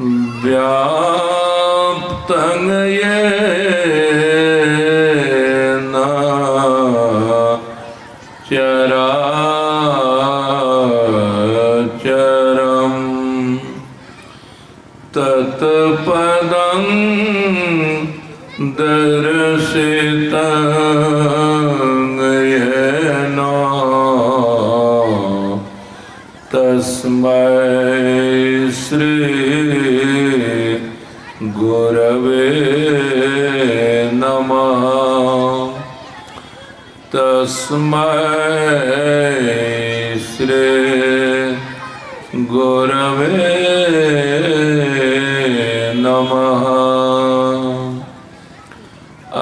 व्याप्तं येन चराचरम् तत्पदं दर्शितं येन तस्मै श्री गुरवे नमः। तस्मै श्री गुरवे नमः।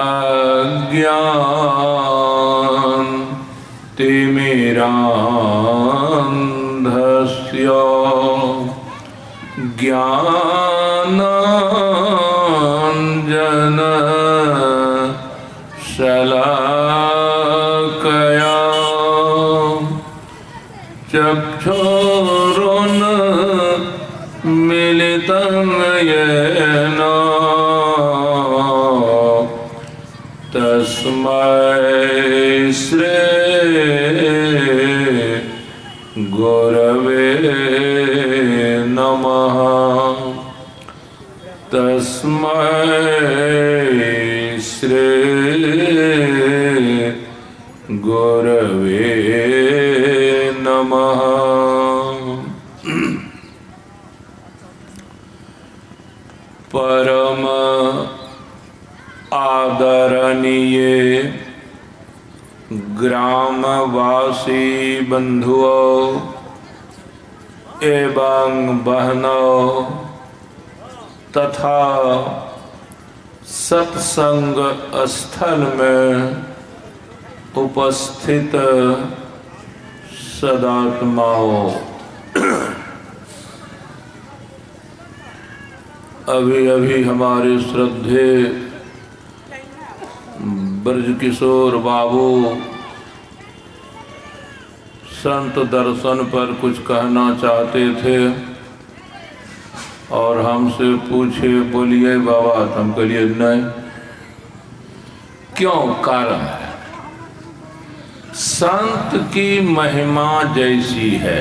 अज्ञानतिमिरान्धस्य ज्ञानाञ्जनशलाकया चक्षुरुन्मीलितं येन तस्मै श्री गुरवे नमः। तस्मै श्री गुरवे नमः। परम आदरणीय ग्रामवासी बंधुओं एवं बहनों तथा सत्संग स्थल में उपस्थित सदात्माओं, अभी अभी हमारे श्रद्धे ब्रज किशोर बाबू संत दर्शन पर कुछ कहना चाहते थे और हमसे पूछे, बोलिए बाबा। हम कहिए नहीं। क्यों? कारण है, संत की महिमा जैसी है,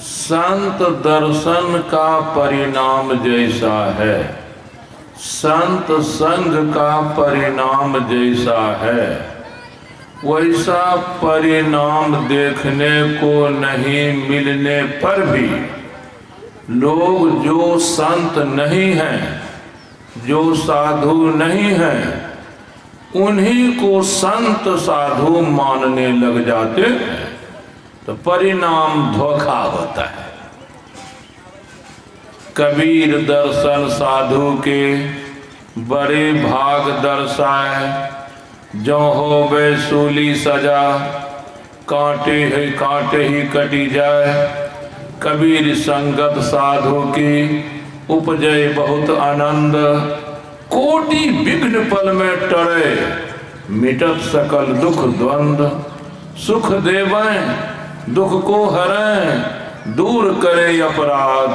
संत दर्शन का परिणाम जैसा है, संत संग का परिणाम जैसा है, वैसा परिणाम देखने को नहीं मिलने पर भी लोग जो संत नहीं हैं, जो साधु नहीं हैं, उन्हीं को संत साधु मानने लग जाते हैं, तो परिणाम धोखा होता है। कबीर दर्शन साधु के बड़े भाग दर्शाए, जो हो वे सूली सजा, कांटे ही कटी जाए। कबीर संगत साधु की उपजय बहुत आनंद, कोटि विघ्न पल में टरे, मिटत सकल दुख द्वंद। सुख देवें दुख को हरें, दूर करे अपराध,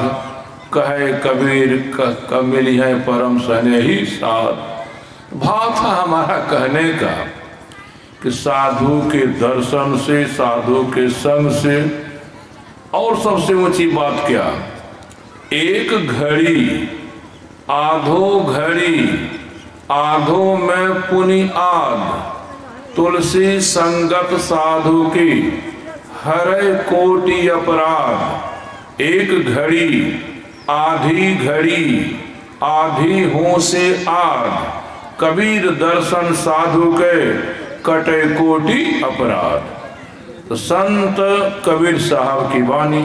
कहे कबीर कमिली है परम सने ही साथ। भाव था हमारा कहने का कि साधु के दर्शन से, साधु के संग से, और सबसे ऊंची बात क्या, एक घड़ी आधो घड़ी, आधो में पुनि आध, तुलसी संगत साधु की हरे कोटि अपराध। एक घड़ी आधी घड़ी, आधी हो से आध, कबीर दर्शन साधु के कटे कोटि अपराध। तो संत कबीर साहब की वाणी,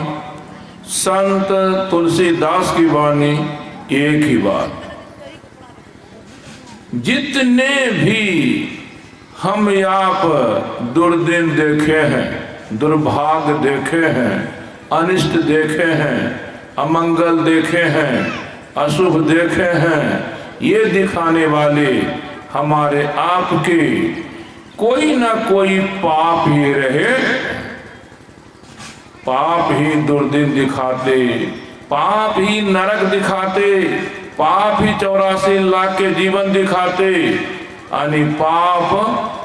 संत तुलसीदास की वाणी, एक ही बात। जितने भी हम आप दुर्दिन देखे हैं, दुर्भाग्य देखे हैं, अनिष्ट देखे हैं, अमंगल देखे हैं, अशुभ देखे हैं, ये दिखाने वाले हमारे आपके कोई ना कोई पाप ही रहे, पाप ही दुर्दिन दिखाते, पाप ही नरक दिखाते, पाप ही 84 लाख के जीवन दिखाते, यानी पाप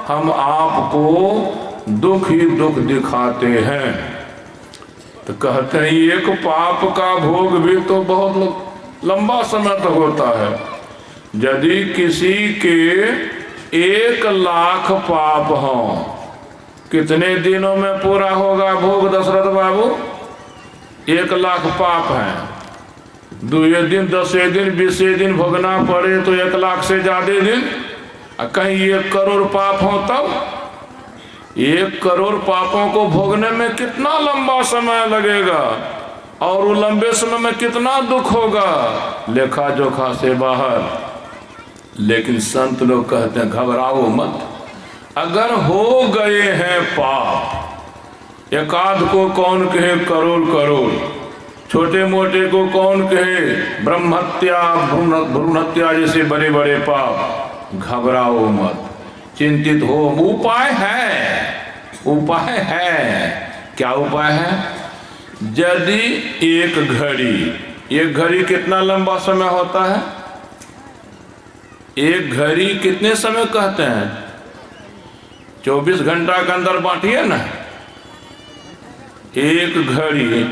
हम आपको दुख ही दुख दिखाते हैं। तो कहते हैं एक पाप का भोग भी तो बहुत लंबा समय तक होता है। यदि किसी के 1 लाख पाप हों, कितने दिनों में पूरा होगा भोग दशरथ बाबू? 1 लाख पाप हैं, 2 दिन 10 दिन 20 दिन भोगना पड़े तो 1 लाख से ज्यादा दिन। कहीं 1 करोड़ पाप हो तब 1 करोड़ पापों को भोगने में कितना लंबा समय लगेगा और वो लंबे समय में कितना दुख होगा, लेखा जोखा से बाहर। लेकिन संत लोग कहते हैं घबराओ मत, अगर हो गए हैं पाप, एकाध को कौन कहे करोड़ करोड़, छोटे मोटे को कौन कहे ब्रह्महत्या भ्रूण हत्या जैसे बड़े बड़े पाप, घबराओ मत, चिंतित हो। उपाय है, उपाय है। क्या उपाय है? यदि एक घड़ी कितना लंबा समय होता है? एक घड़ी कितने समय कहते हैं? 24 घंटा के अंदर बांटिए ना। एक घड़ी,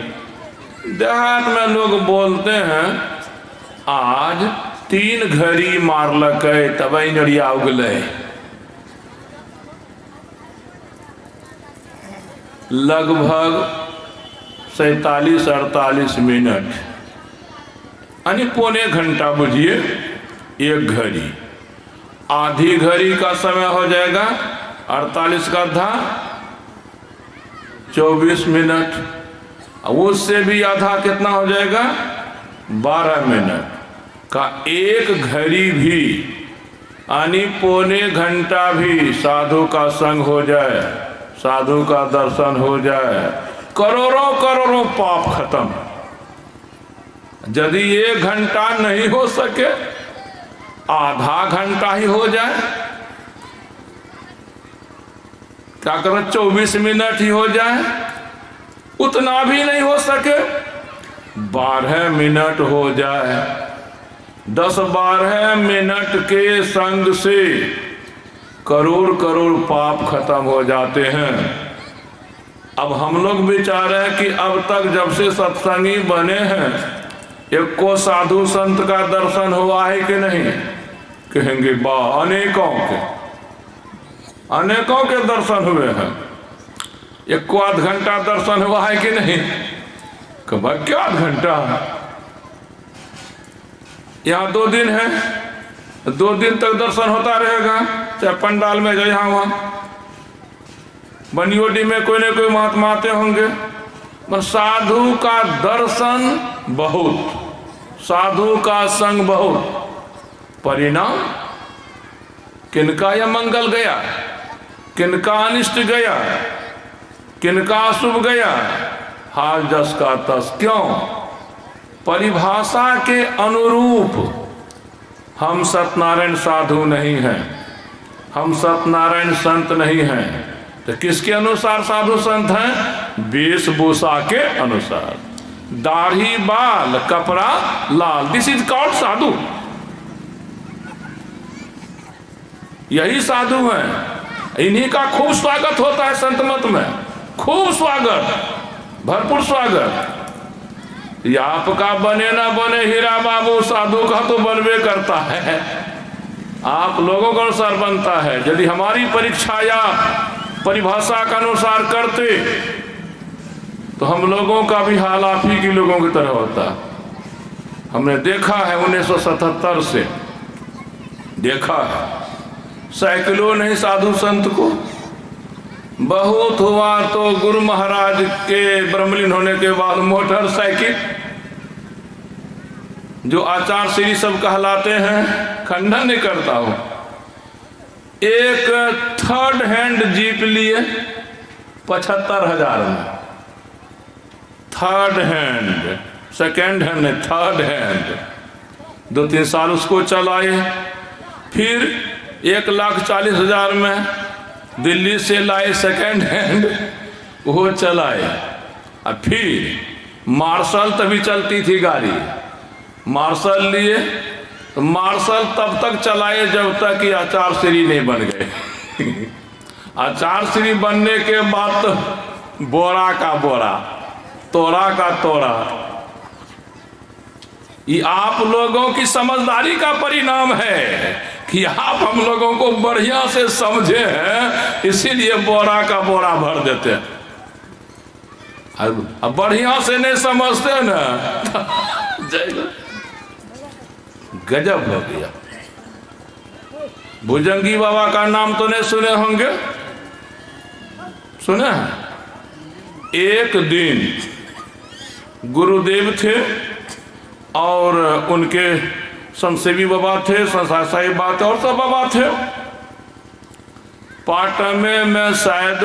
देहात में लोग बोलते हैं आज 3 घड़ी मारलक तब नड़िया उगले। लगभग 47-48 मिनट, यानी पौने घंटा बुझिए। एक घड़ी, आधी घड़ी का समय हो जाएगा 48 का आधा 24 मिनट, उससे भी आधा कितना हो जाएगा 12 मिनट का। एक घड़ी भी यानी पौने घंटा भी साधु का संग हो जाए, साधु का दर्शन हो जाए, करोड़ों करोड़ों पाप खत्म। यदि 1 घंटा नहीं हो सके, आधा घंटा ही हो जाए, क्या करें 24 मिनट ही हो जाए, उतना भी नहीं हो सके 12 मिनट हो जाए। 10-12 मिनट के संग से करोड़ करोड़ पाप खत्म हो जाते हैं। अब हम लोग विचार हैं कि अब तक जब से सत्संगी बने हैं एक को साधु संत का दर्शन हुआ है कि नहीं? कहेंगे वाह, अनेकों के दर्शन हुए हैं। 1 आध घंटा दर्शन हुआ है कि नहीं? कब क्या आध घंटा? यहाँ 2 दिन है, 2 दिन तक दर्शन होता रहेगा, चाहे पंडाल में जाए, यहाँ वहाँ बनियोडी में कोई न कोई महात्मा आते होंगे। पर साधु का दर्शन बहुत, साधु का संग बहुत, परिणाम किनका यह मंगल गया, किनका अनिष्ट गया, किनका अशुभ गया, हाल जस का तस। क्यों? परिभाषा के अनुरूप हम सत्यनारायण साधु नहीं हैं, हम सत्यनारायण संत नहीं हैं। तो किसके अनुसार साधु संत हैं? वेशभूषा के अनुसार, दाढ़ी बाल कपड़ा लाल, दिस इज कॉल्ड साधु। यही साधु हैं। इन्हीं का खूब स्वागत होता है संत मत में, खूब स्वागत, भरपूर स्वागत। या आपका बने ना बने हीरा बाबू, साधु का तो बनवे करता है, आप लोगों के अनुसार बनता है। यदि हमारी परीक्षा या परिभाषा का अनुसार करते तो हम लोगों का भी हाल आप ही के लोगों की तरह होता। हमने देखा है 1977 से देखा है, सैकड़ों नहीं साधु संत को। बहुत हुआ तो गुरु महाराज के ब्रह्मलीन होने के बाद मोटरसाइकिल, जो आचार श्री सब कहलाते हैं, खंडन नहीं करता हूं, एक 3rd हैंड जीप लिए 75,000 में। 3rd हैंड, 2nd हैंड नहीं, 3rd हैंड। 2-3 साल उसको चलाए, फिर 1,40,000 में दिल्ली से लाए 2nd हैंड, वो चलाए। और फिर मार्शल तभी चलती थी गाड़ी, मार्शल लिए तो मार्शल तब तक चलाए जब तक कि आचार श्री नहीं बन गए। आचार श्री बनने के बाद तो बोरा का बोरा, तोरा का तोरा। ये आप लोगों की समझदारी का परिणाम है कि आप हम लोगों को बढ़िया से समझे हैं, इसीलिए बोरा का बोरा भर देते हैं। अब बढ़िया से नहीं समझते ना, गजब हो गया। भुजंगी बाबा का नाम तो नहीं सुने होंगे, सुने हैं? एक दिन गुरुदेव थे और उनके संसेवी बाबा थे, साहिब बाबा थे और सब बाबा थे। पाटन में शायद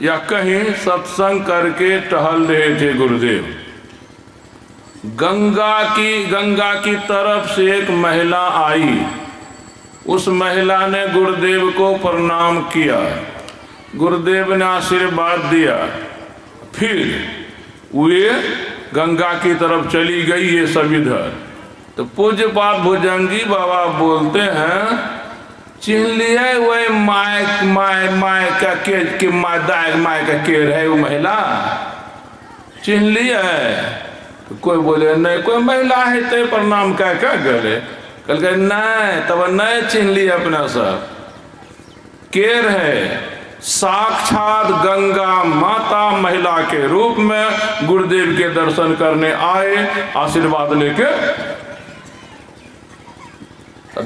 या कहीं सत्संग करके टहल रहे थे गुरुदेव। गंगा की तरफ से एक महिला आई। उस महिला ने गुरुदेव को प्रणाम किया, गुरुदेव ने आशीर्वाद दिया, फिर वे गंगा की तरफ चली गई, ये सब इधर। तो पूज्यपाद भुजंगी बाबा बोलते हैं, चिन्ह लिए वही माय का केर है वो महिला, चिन्ह लिया है? तो कोई बोले नहीं, कोई महिला है ते प्रणाम क्या करे? कल के नहीं, तब नहीं चिन्ह लिए अपना सब, केर है साक्षात गंगा माता महिला के रूप में गुरुदेव के दर्शन करने आए, आशीर्वाद लेके।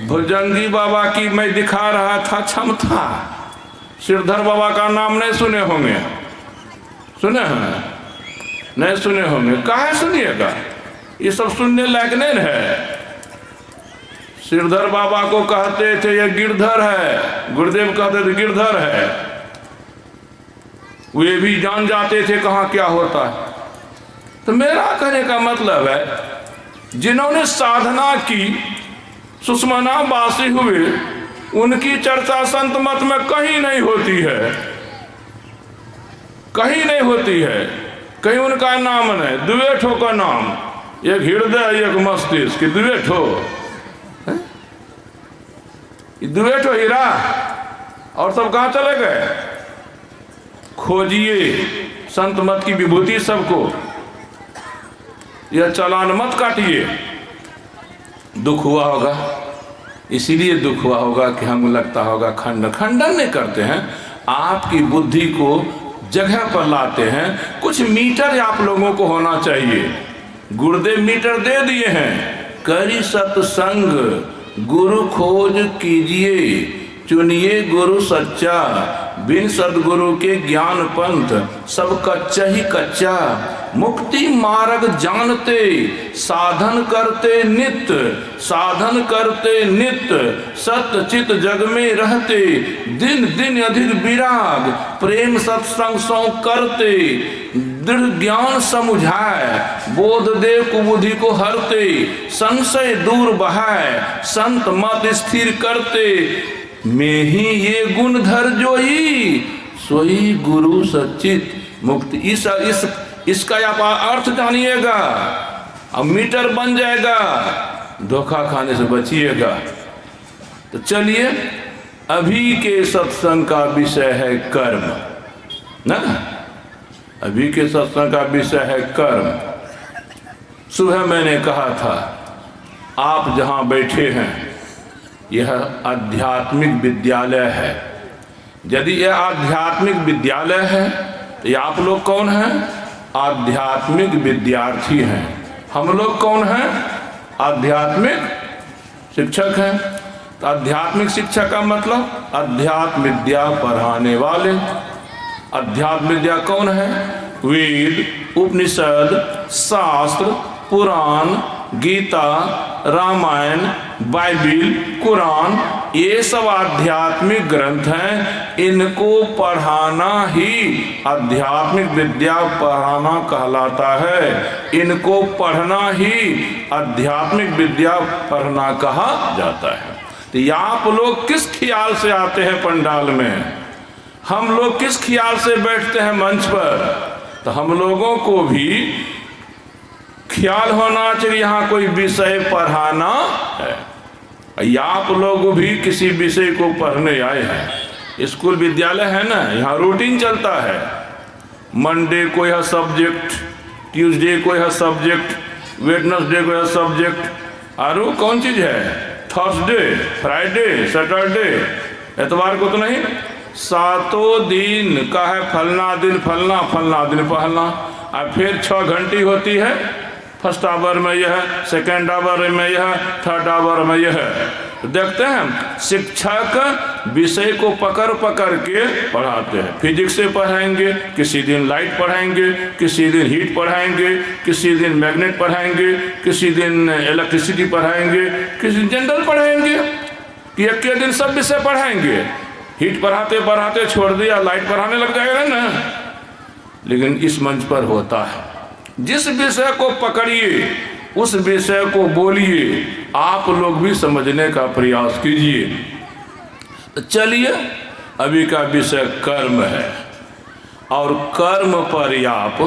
भुजंगी बाबा की मैं दिखा रहा था क्षमता। श्रीधर बाबा का नाम नहीं सुने होंगे, सुने हैं? नहीं सुने होंगे, काहे सुनिएगा, ये सब सुनने लायक नहीं है। श्रीधर बाबा को कहते थे ये गिरधर है, गुरुदेव कहते थे गिरधर है। वे भी जान जाते थे कहाँ क्या होता है। तो मेरा कहने का मतलब है, जिन्होंने साधना की, सुषमना वासी हुए, उनकी चर्चा संत मत में कहीं नहीं होती है, कहीं नहीं होती है। कहीं उनका नाम नहीं, दुए ठो का नाम, एक हृदय एक मस्तिष्क, दुए ठो, दुए ठो हीरा, और सब कहाँ चले गए? खोजिए संत मत की विभूति सबको, यह चालान मत काटिए। दुख हुआ होगा, इसीलिए दुख हुआ होगा कि हम लगता होगा खंडन नहीं करते हैं, आपकी बुद्धि को जगह पर लाते हैं। कुछ मीटर आप लोगों को होना चाहिए। गुरुदेव मीटर दे दिए हैं, करी सत्संग गुरु खोज कीजिए, चुनिए गुरु सच्चा, बिन सदगुरु के ज्ञान पंथ सब कच्चा ही कच्चा। मुक्ति मार्ग जानते साधन करते नित्य, साधन करते नित्य, सत्य चित जग में रहते, दिन दिन अधिक विराग, प्रेम सत्संग सौ करते, दृढ़ ज्ञान समुझाए, बोध देव कुबुद्धि को हरते, संशय दूर बहाए, संत मत स्थिर करते, में ही ये गुण धर जोई, सोई गुरु सच्चित मुक्ति। इसका आप अर्थ जानिएगा, अब मीटर बन जाएगा, धोखा खाने से बचिएगा। तो चलिए, अभी के सत्संग का विषय है कर्म, ना? अभी के सत्संग का विषय है कर्म। सुबह मैंने कहा था, आप जहां बैठे हैं यह आध्यात्मिक विद्यालय है। यदि यह आध्यात्मिक विद्यालय है तो ये आप लोग कौन हैं? आध्यात्मिक विद्यार्थी हैं। हम लोग कौन हैं? आध्यात्मिक शिक्षक हैं। तो आध्यात्मिक शिक्षा का मतलब अध्यात्म विद्या पढ़ाने वाले। अध्यात्म विद्या कौन है? वेद, उपनिषद, शास्त्र, पुराण, गीता, रामायण, बाइबिल, कुरान, ये सब आध्यात्मिक ग्रंथ हैं। इनको पढ़ाना ही आध्यात्मिक विद्या पढ़ाना कहलाता है। इनको पढ़ना ही आध्यात्मिक विद्या पढ़ना कहा जाता है। तो आप लोग किस ख्याल से आते हैं पंडाल में? हम लोग किस ख्याल से बैठते हैं मंच पर? तो हम लोगों को भी ख्याल होना चाहिए यहाँ कोई विषय पढ़ाना है। या आप लोग भी किसी विषय को पढ़ने आए हैं, स्कूल विद्यालय है ना, यहाँ रूटीन चलता है। मंडे को यह सब्जेक्ट, ट्यूसडे को यह सब्जेक्ट, वेडनेसडे को यह सब्जेक्ट, और कौन चीज़ है, थर्सडे, फ्राइडे, सैटरडे, एतवार को तो नहीं। 7 दिन का है, फलना दिन फलना, फलना दिन फलना। और फिर 6 घंटी होती है, फर्स्ट आवर में यह, सेकेंड आवर में यह, थर्ड आवर में यह। देखते हैं शिक्षक विषय को पकड़ पकड़ के पढ़ाते हैं। फिजिक्स से पढ़ाएंगे, किसी दिन लाइट पढ़ाएंगे, किसी दिन हीट पढ़ाएंगे, किसी दिन मैग्नेट पढ़ाएंगे, किसी दिन इलेक्ट्रिसिटी पढ़ाएंगे, किसी दिन जनरल पढ़ाएंगे, कि एक के दिन सब विषय पढ़ाएंगे। हीट पढ़ाते पढ़ाते छोड़ दिया, लाइट पढ़ाने लग जाएगा ना। लेकिन इस मंच पर होता है, जिस विषय को पकड़िए उस विषय को बोलिए, आप लोग भी समझने का प्रयास कीजिए। चलिए, अभी का विषय कर्म है, और कर्म पर आप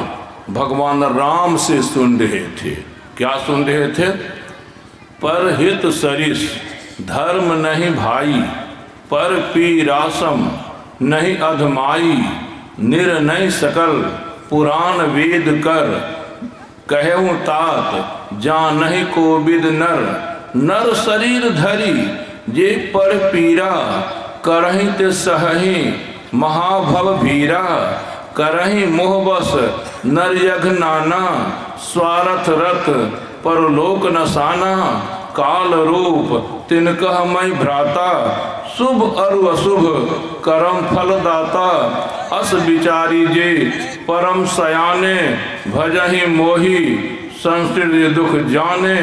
भगवान राम से सुन रहे थे। क्या सुन रहे थे? परहित सरिस धर्म नहीं भाई, पर पीरासम नहीं अधमाई, निर्णय सकल पुराण वेद कर, कहूँ तात जानहि कोविद नर, नर शरीर धरी जे पर पीरा, करहि ते सहहि महाभव भीरा, करहि मोहबस नर यघ नाना, स्वार्थ रत परलोक नसाना, काल रूप तिनकह मई भ्राता, शुभ अरु अशुभ करम फल दाता, अस विचारी जे परम सयाने, भजहि मोहि संस्कृत दुख जाने,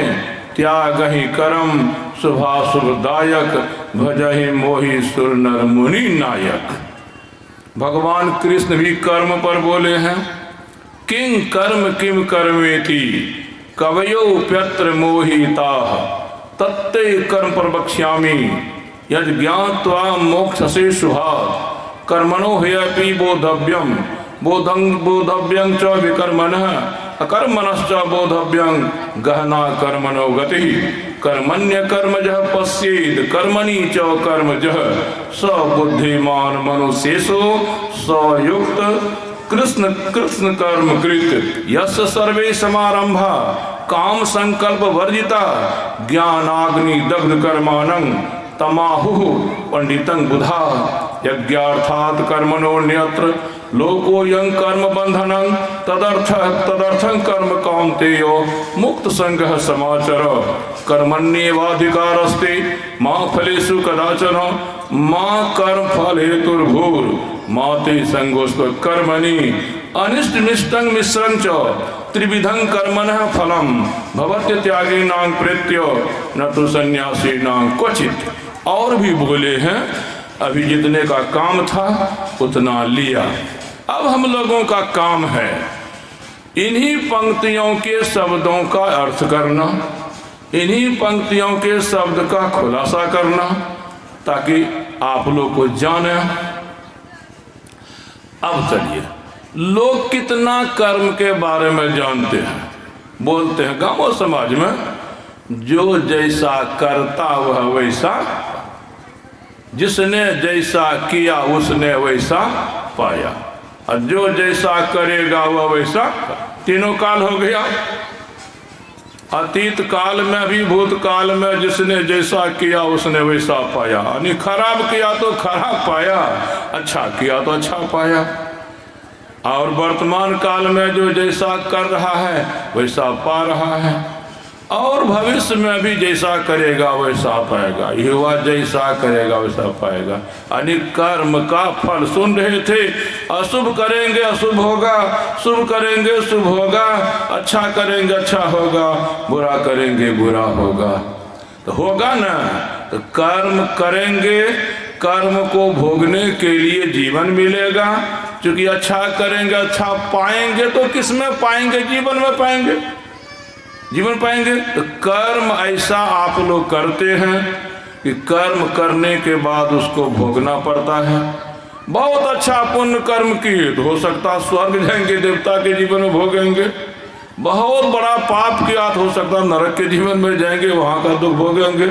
त्यागहि कर्म शुभाशुभदायक, भजहि मोहि सुर नर मुनि नायक। भगवान कृष्ण भी कर्म पर बोले हैं। किं कर्म किम कर्मेति, कवयो प्यत्र मोहिता, तत्ते कर्म प्रवक्ष्यामि, यद ज्ञात्वा मोक्षसे शुभात्, कर्मणो ह्यपि बोधव्यम, बोधव्यं च विकर्मणः, अकर्मणश्च बोधव्यं, गहना कर्मणो गति, कर्मण्य कर्मजः पश्येद, कर्मणि च कर्मजः, स बुद्धिमान मनुष्येषु स युक्त, कृष्ण कृष्ण कर्म कृत, यस्य सर्वे समारंभा काम संकल्प वर्जिता, ज्ञानाग्नि दग्ध कर्माणं तमाहुः पंडितं बुधा, यज्ञार्थात् कर्मणोऽन्यत्र लोकोऽयं कर्म बंधनं, तदर्थं कर्म कौन्तेयो मुक्त संगः समाचर, कर्मण्येवाधिकारस्ते मा फलेषु कदाचन, मा कर्म फल हेतुर्भूर् मा ते संगोऽस्त्व कर्मणि, अनिष्ट निष्टं मिश्रं च त्रिविधं कर्मणः फलं, भवत्यत्यागिनां प्रेत्य न तो सन्यासीनां क्वचित्। और भी बोले हैं, अभी जितने का काम था उतना लिया। अब हम लोगों का काम है इन्हीं पंक्तियों के शब्दों का अर्थ करना, इन्हीं पंक्तियों के शब्द का खुलासा करना, ताकि आप लोग को जाने। अब चलिए, लोग कितना कर्म के बारे में जानते हैं। बोलते हैं गांव समाज में, जो जैसा करता वह वैसा, जिसने जैसा किया उसने वैसा पाया, और जो जैसा करेगा वह वैसा। तीनों काल हो गया, अतीत काल में भी भूतकाल में जिसने जैसा किया उसने वैसा पाया। यानी खराब किया तो खराब पाया, अच्छा किया तो अच्छा पाया। और वर्तमान काल में जो जैसा कर रहा है वैसा पा रहा है, और भविष्य में भी जैसा करेगा वैसा पाएगा। युवा जैसा करेगा वैसा पाएगा। यानी कर्म का फल सुन रहे थे, अशुभ करेंगे अशुभ होगा, शुभ करेंगे शुभ होगा, अच्छा करेंगे अच्छा होगा, बुरा करेंगे बुरा होगा। तो होगा ना, तो कर्म करेंगे, कर्म को भोगने के लिए जीवन मिलेगा। क्योंकि अच्छा करेंगे अच्छा पाएंगे, तो किस में पाएंगे? जीवन में पाएंगे, जीवन पाएंगे। तो कर्म ऐसा आप लोग करते हैं कि कर्म करने के बाद उसको भोगना पड़ता है। बहुत अच्छा पुण्य कर्म किए तो हो सकता स्वर्ग जाएंगे, देवता के जीवन में भोगेंगे। बहुत बड़ा पाप किया तो हो सकता है नरक के जीवन में जाएंगे, वहाँ का दुख भोगेंगे।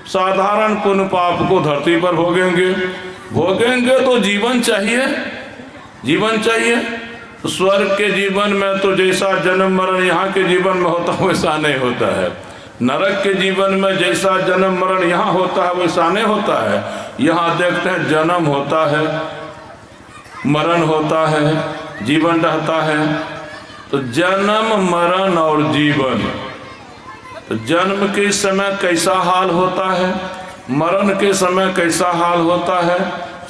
साधारण पुण्य पाप को धरती पर भोगेंगे तो जीवन चाहिए, जीवन चाहिए। तो स्वर्ग के जीवन में तो जैसा जन्म मरण यहाँ के जीवन में होता है वैसा नहीं होता है। नरक के जीवन में जैसा जन्म मरण यहाँ होता है वैसा नहीं होता है। यहाँ देखते हैं जन्म होता है, मरण होता है, जीवन रहता है। तो जन्म मरण और जीवन, तो जन्म के समय कैसा हाल होता है, मरण के समय कैसा हाल होता है,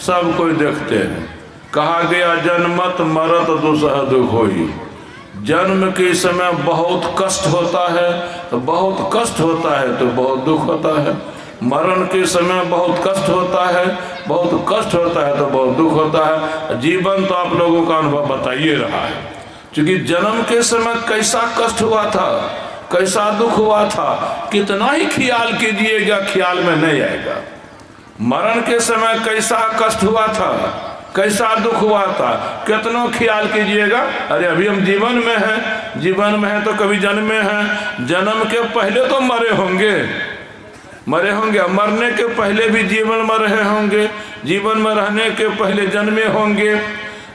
सब कोई देखते हैं। कहा गया जन्मत मरत दुसह दुख होई। जन्म के समय बहुत कष्ट होता है तो बहुत कष्ट होता है तो बहुत दुख होता है। मरण के समय बहुत कष्ट होता है, बहुत कष्ट होता है तो बहुत दुख होता है। जीवन तो आप लोगों का अनुभव बताइए रहा है, क्योंकि जन्म के समय कैसा कष्ट हुआ था, कैसा दुख हुआ था, कितना ही ख्याल कीजिएगा ख्याल में नहीं आएगा। मरण के समय कैसा कष्ट हुआ था, कैसा दुख हुआ था, कितना ख्याल कीजिएगा। अरे अभी हम जीवन में हैं, जीवन में हैं तो कभी जन्म में हैं। जन्म के पहले तो मरे होंगे, मरने के पहले भी जीवन में रहे होंगे, जीवन में रहने के पहले जन्मे होंगे।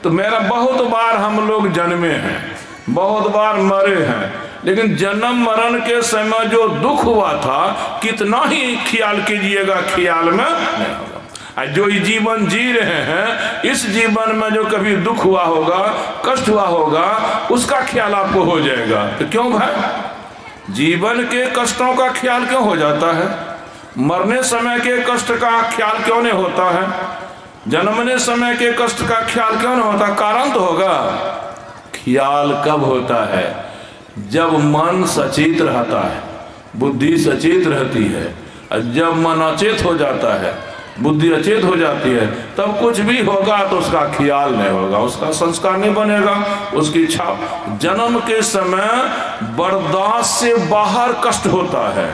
तो मेरा बहुत बार हम लोग जन्मे हैं, बहुत बार मरे हैं, लेकिन जन्म मरण के समय जो दुख हुआ था कितना ही ख्याल कीजिएगा ख्याल में नहीं होगा। जो ये जीवन जी रहे हैं, इस जीवन में जो कभी दुख हुआ होगा, कष्ट हुआ होगा, उसका ख्याल आपको हो जाएगा। तो क्यों भाई जीवन के कष्टों का ख्याल क्यों हो जाता है, मरने समय के कष्ट का ख्याल क्यों नहीं होता है, जन्मने समय के कष्ट का ख्याल क्यों नहीं होता? कारण तो होगा। ख्याल कब होता है? जब मन सचेत रहता है, बुद्धि सचेत रहती है। और जब मन अचेत हो जाता है, बुद्धि अचेत हो जाती है, तब कुछ भी होगा तो उसका ख्याल नहीं होगा, उसका संस्कार नहीं बनेगा, उसकी इच्छा। जन्म के समय बर्दाश्त से बाहर कष्ट होता है,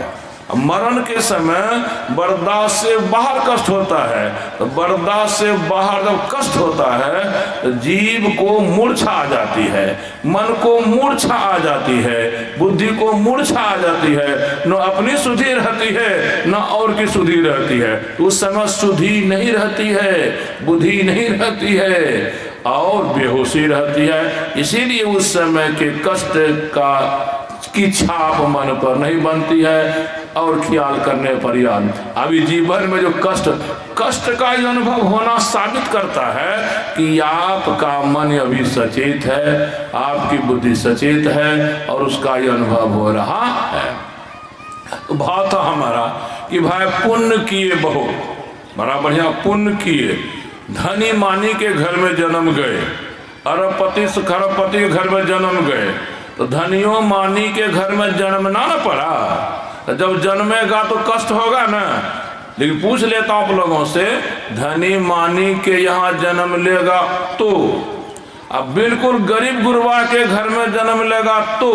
मरण के समय बर्दाश्त से बाहर कष्ट होता है। तो बर्दाश्त से बाहर जब कष्ट होता है तो जीव को मूर्छा आ जाती है, मन को मूर्छा आ जाती है, बुद्धि को मूर्छा आ जाती है। न अपनी सुधि रहती है न और की सुधि रहती है। उस समय सुधि नहीं रहती है, बुद्धि नहीं रहती है और बेहोशी रहती है। इसीलिए उस समय के कष्ट की छाप मन पर नहीं बनती है और ख्याल करने पर याद। अभी जीवन में जो कष्ट का अनुभव होना साबित करता है कि आपका मन अभी सचेत है, आपकी बुद्धि सचेत है और उसका ये अनुभव हो रहा है। तो भाव था हमारा कि भाई पुण्य किए, बहुत बड़ा बढ़िया पुण्य किए, धनी मानी के घर में जन्म गए, अरबपति से खरबपति के घर में जन्म गए, तो धनियों मानी के घर में जन्मना न पड़ा। जब जन्मेगा तो कष्ट होगा ना। लेकिन पूछ लेता हूं आप लोगों से, धनी मानी के यहाँ जन्म लेगा तो, अब बिल्कुल गरीब गुरबा के घर में जन्म लेगा तो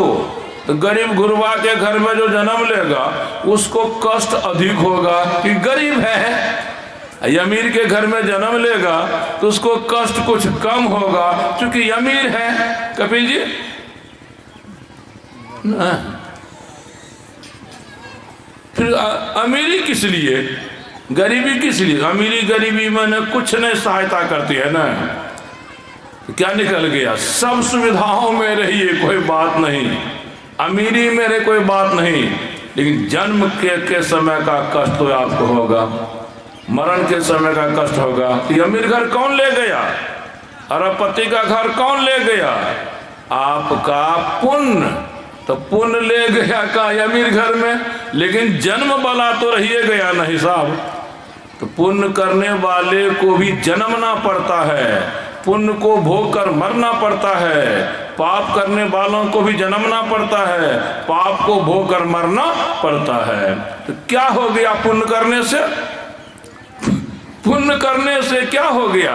गरीब गुरबा के घर में जो जन्म लेगा उसको कष्ट अधिक होगा कि गरीब है। अमीर के घर में जन्म लेगा तो उसको कष्ट कुछ कम होगा क्योंकि अमीर है। कपिल जी ना, फिर अमीरी किस लिए, गरीबी किस लिए? अमीरी गरीबी में कुछ नहीं सहायता करती है ना। क्या निकल गया? सब सुविधाओं में रहिए, कोई बात नहीं, अमीरी में रहे कोई बात नहीं, लेकिन जन्म के समय का कष्ट तो आपको होगा, मरण के समय का कष्ट होगा। तो अमीर घर कौन ले गया, अरबपति का घर कौन ले गया? आपका पुण्य। तो पुण्य ले गया का अमीर घर में, लेकिन जन्म वाला तो रहिए गया नहीं साहब। तो पुण्य करने वाले को भी जन्मना पड़ता है, पुण्य को भोग कर मरना पड़ता है। पाप करने वालों को भी जन्मना पड़ता है, पाप को भोग कर मरना पड़ता है। तो क्या हो गया पुण्य करने से? पुण्य करने से क्या हो गया?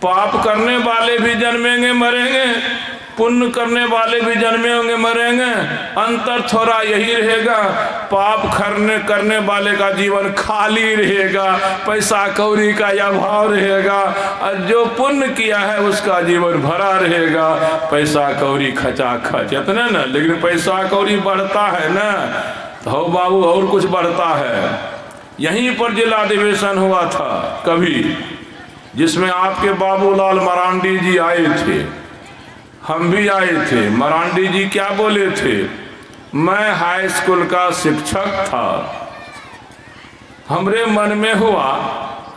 पाप करने वाले भी जन्मेंगे मरेंगे, पुण्य करने वाले भी जन्मे होंगे मरेंगे, अंतर थोड़ा यही रहेगा, पाप करने वाले का जीवन खाली रहेगा, पैसा कौड़ी का अभाव रहेगा, और जो पुण्य किया है उसका जीवन भरा रहेगा, पैसा कौड़ी खचाखच इतना ना। लेकिन पैसा कौड़ी बढ़ता है ना तो हो बाबू और कुछ बढ़ता है। यहीं पर जिला अधिवेशन हुआ था कभी, जिसमें आपके बाबूलाल मरांडी जी आए थे, हम भी आए थे। मरांडी जी क्या बोले थे, मैं हाई स्कूल का शिक्षक था, हमरे मन में हुआ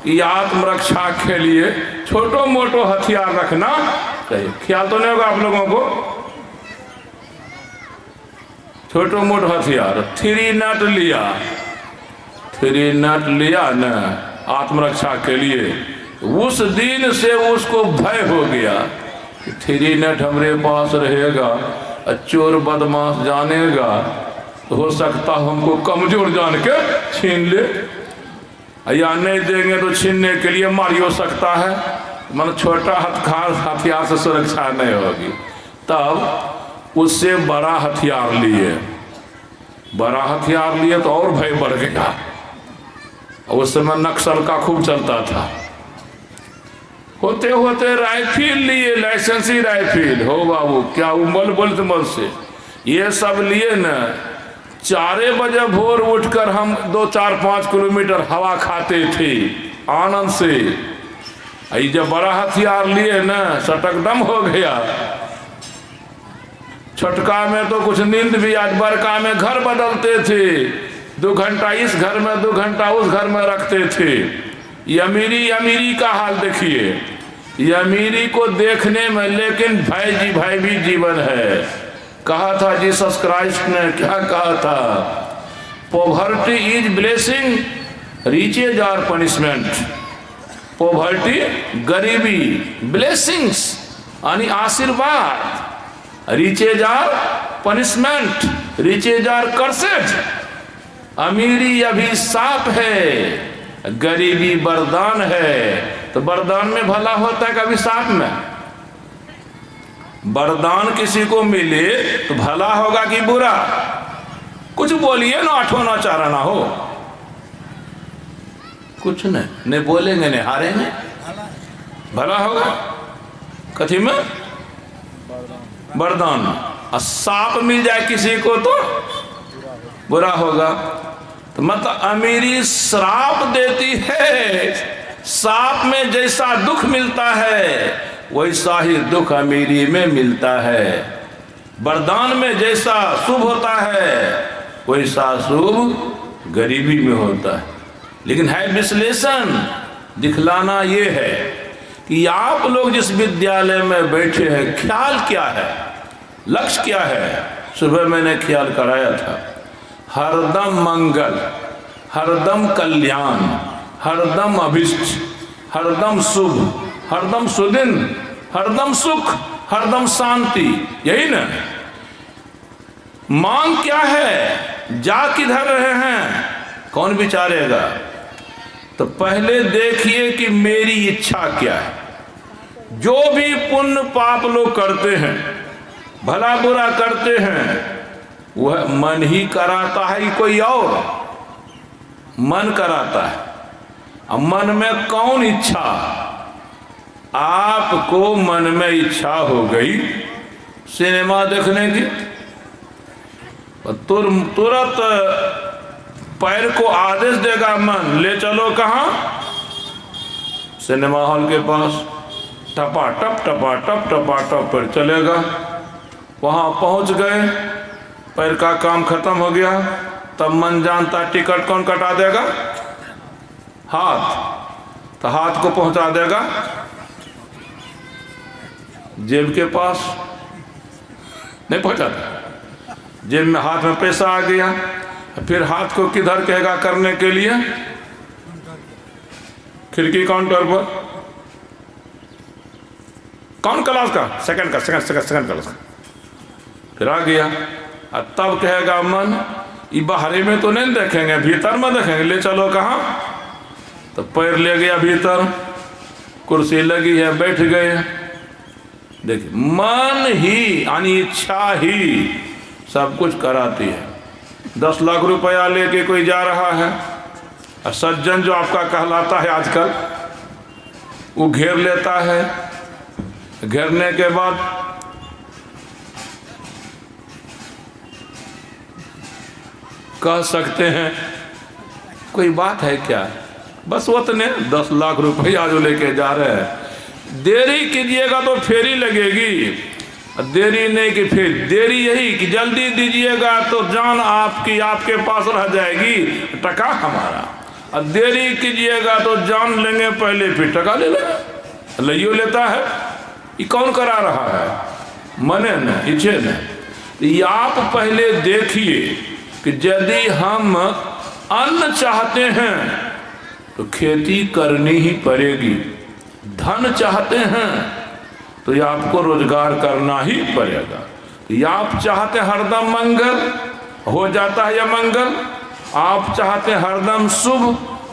कि आत्मरक्षा के लिए छोटो मोटो हथियार रखना चाहिए। ख्याल तो नहीं होगा आप लोगों को, छोटो मोटो हथियार 3 नट लिया, 3 नट लिया न आत्मरक्षा के लिए। उस दिन से उसको भय हो गया कि 3 नट हमरे पास रहेगा, चोर बदमाश जानेगा तो हो सकता हमको कमजोर जान के छीन ले, या नहीं देंगे तो छीनने के लिए मार हो सकता है। मतलब छोटा हथियार से सुरक्षा नहीं होगी। तब उससे बड़ा हथियार लिए, बड़ा हथियार लिए तो और भय बढ़ गया। उस समय नक्सल का खूब चलता था। होते होते राइफिल लिए, लाइसेंसी राइफिल हो बाबू, क्या उमल बोलते मन से ये सब लिए न। 4 बजे भोर उठकर हम 2-4-5 किलोमीटर हवा खाते थे आनंद से। जब बड़ा हथियार लिए न सटकदम हो गया। छोटका में तो कुछ नींद भी, आज बड़का में घर बदलते थे, 2 घंटा इस घर में 2 घंटा उस घर में रखते थे। ये अमीरी का हाल देखिए, ये अमीरी को देखने में, लेकिन भाई भी जीवन है। कहा था जीसस क्राइस्ट ने, क्या कहा था, poverty is blessing, riches are punishment. Poverty गरीबी, ब्लेसिंग्स यानी आशीर्वाद, riches are punishment, riches are curses. अमीरी अभिशाप है, गरीबी वरदान है। तो वरदान में भला होता है कि अभिशाप में? वरदान किसी को मिले तो भला होगा कि बुरा? कुछ बोलिए ना, आठों ना चारा ना हो, कुछ नहीं बोलेंगे, नहीं हारेंगे, भला होगा। कथी में? वरदान। और सांप मिल जाए किसी को तो बुरा होगा। तो मतलब अमीरी श्राप देती है। सांप में जैसा दुख मिलता है वैसा ही दुख अमीरी में मिलता है। वरदान में जैसा शुभ होता है वैसा शुभ गरीबी में होता है। लेकिन है विश्लेषण, दिखलाना ये है कि आप लोग जिस विद्यालय में बैठे हैं, ख्याल क्या है, लक्ष्य क्या है। सुबह मैंने ख्याल कराया था, हरदम मंगल, हरदम कल्याण, हरदम अभिष्ट, हरदम शुभ, हरदम सुदिन, हरदम सुख, हरदम शांति, यही ना। मांग क्या है, जा किधर रहे हैं, कौन विचारेगा। तो पहले देखिए कि मेरी इच्छा क्या है। जो भी पुण्य पाप लोग करते हैं, भला बुरा करते हैं, वह मन ही कराता है कि कोई और? मन कराता है। अब मन में कौन इच्छा? आपको मन में इच्छा हो गई सिनेमा देखने की, तुरंत पैर को आदेश देगा मन, ले चलो कहाँ? सिनेमा हॉल के पास। टपा टप पर चलेगा। वहां पहुंच गए, पैर का काम खत्म हो गया, तब मन जानता टिकट कौन कटा देगा? हाथ। तो हाथ को पहुंचा देगा जेब के पास, नहीं पहुंचाता। जेब में, हाथ में पैसा आ गया, फिर हाथ को किधर कहेगा करने के लिए? खिड़की काउंटर पर। कौन क्लास का? सेकंड क्लास का। फिर आ गया, और तब कहेगा मन, ये बाहरी में तो नहीं देखेंगे, भीतर में देखेंगे, ले चलो कहाँ? तो पैर ले गया भीतर, कुर्सी लगी है, बैठ गए। देखिए, मन ही यानी इच्छा ही सब कुछ कराती है। 10 लाख रुपया लेके कोई जा रहा है और सज्जन जो आपका कहलाता है आजकल, वो घेर लेता है। घेरने के बाद कह सकते हैं कोई बात है क्या, बस उतने 10 लाख रुपया जो लेके जा रहे हैं। देरी कीजिएगा तो फेरी लगेगी, देरी नहीं कि फिर देरी यही कि जल्दी दीजिएगा तो जान आपकी आपके पास रह जाएगी, टका हमारा। और देरी कीजिएगा तो जान लेंगे पहले, फिर टका ले लेंगे। लियो लेता है, ये कौन करा रहा है? मने न, इच्छे न। ये आप पहले देखिए कि यदि हम अन्न चाहते हैं तो खेती करनी ही पड़ेगी, धन चाहते हैं तो ये आपको रोजगार करना ही पड़ेगा। या आप चाहते हरदम मंगल, हो जाता है या मंगल। आप चाहते हरदम शुभ,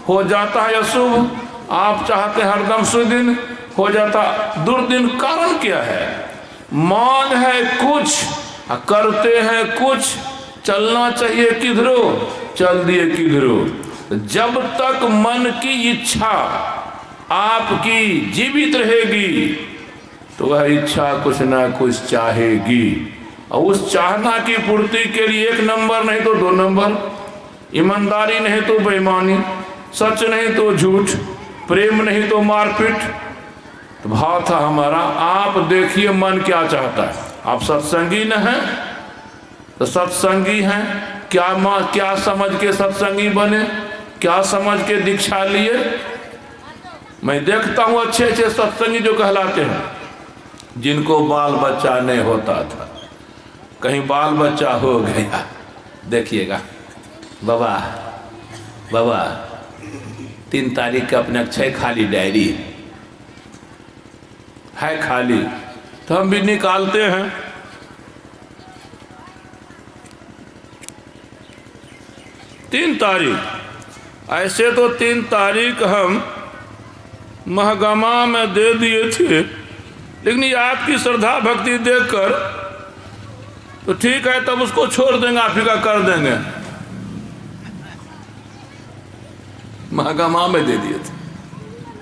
हो जाता है अशुभ। आप चाहते हरदम सुदिन, हो जाता दुर्दिन। कारण क्या है? मान है कुछ, करते हैं कुछ, चलना चाहिए किधरो, चल दिए किधरो। जब तक मन की इच्छा आपकी जीवित रहेगी तो वह इच्छा कुछ ना कुछ चाहेगी, और उस चाहना की पूर्ति के लिए 1 नंबर नहीं तो 2 नंबर, ईमानदारी नहीं तो बेईमानी, सच नहीं तो झूठ, प्रेम नहीं तो मारपीट। तो भाव था हमारा, आप देखिए मन क्या चाहता है। आप सत्संगी न हैं तो सत्संगी हैं, क्या समझ के सत्संगी बने, क्या समझ के दीक्षा लिए। मैं देखता हूँ अच्छे अच्छे सत्संगी जो कहलाते हैं, जिनको बाल बच्चा नहीं होता था, कहीं बाल बच्चा हो गया। देखिएगा, बाबा 3 तारीख के अपने अक्षय खाली डायरी है खाली, तो हम भी निकालते हैं। तीन तारीख, ऐसे तो 3 तारीख हम महगमा में दे दिए थे, लेकिन ये आपकी श्रद्धा भक्ति देखकर तो ठीक है, तब उसको छोड़ देंगे, आप ही का कर देंगे। महगमा में दे दिए थे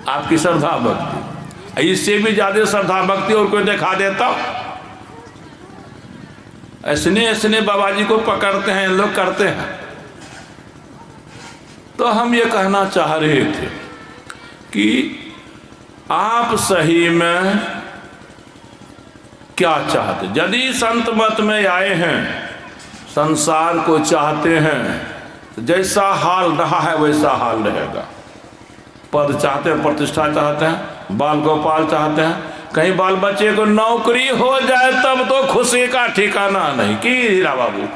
आपकी श्रद्धा भक्ति। इससे भी ज्यादा श्रद्धा भक्ति और कोई दिखा देता। ऐसने बाबा जी को पकड़ते हैं लोग, करते हैं। तो हम ये कहना चाह रहे थे कि आप सही में क्या चाहते। यदि संत मत में आए हैं, संसार को चाहते हैं, तो जैसा हाल रहा है वैसा हाल रहेगा। पद चाहते हैं, प्रतिष्ठा चाहते हैं, बाल गोपाल चाहते हैं, कहीं बाल बच्चे को नौकरी हो जाए तब तो खुशी का ठिकाना नहीं। कि हीरा बाबू,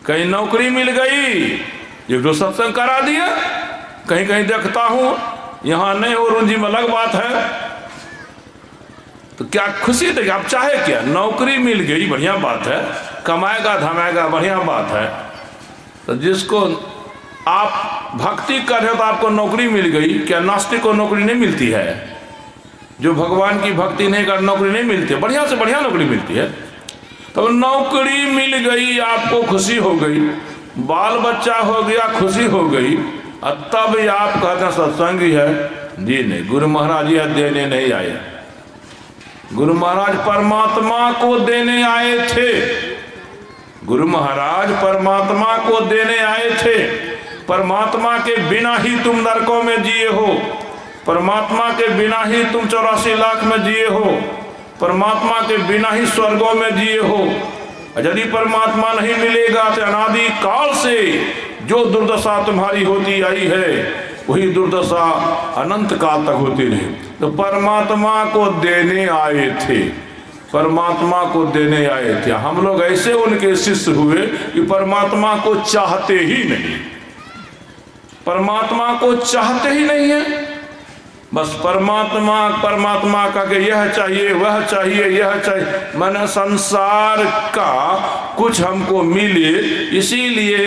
कहीं नौकरी मिल गई, एक दो सत्संग करा दिया, कहीं कहीं देखता हूं, यहां नहीं और उनजी में अलग बात है। तो क्या खुशी देगी? आप चाहे क्या? नौकरी मिल गई, बढ़िया बात है, कमाएगा धमाएगा, बढ़िया बात है। तो जिसको आप भक्ति कर रहे हो तो आपको नौकरी मिल गई, क्या नास्तिक को नौकरी नहीं मिलती है? जो भगवान की भक्ति नहीं कर नौकरी नहीं मिलती है, बढ़िया से बढ़िया नौकरी मिलती है। तो नौकरी मिल गई, आपको खुशी हो गई, बाल बच्चा हो गया, खुशी हो गई, और तब आप कहते हैं सत्संगी है। जी नहीं, गुरु महाराज जी देने नहीं आए। गुरु महाराज परमात्मा को देने आए थे। गुरु महाराज परमात्मा को देने आए थे। परमात्मा के बिना ही तुम नरकों में जिए हो, परमात्मा के बिना ही तुम 84 लाख में जिए हो, परमात्मा के बिना ही स्वर्गों में जिए हो। यदि परमात्मा नहीं मिलेगा तो अनादि काल से जो दुर्दशा तुम्हारी होती आई है वही दुर्दशा अनंत काल तक होती रही। तो परमात्मा को देने आए थे, परमात्मा को देने आए थे। हम लोग ऐसे उनके शिष्य हुए कि परमात्मा को चाहते ही नहीं, परमात्मा को चाहते ही नहीं है। बस परमात्मा का कि यह चाहिए वह चाहिए यह चाहिए, माने संसार का कुछ हमको मिले, इसीलिए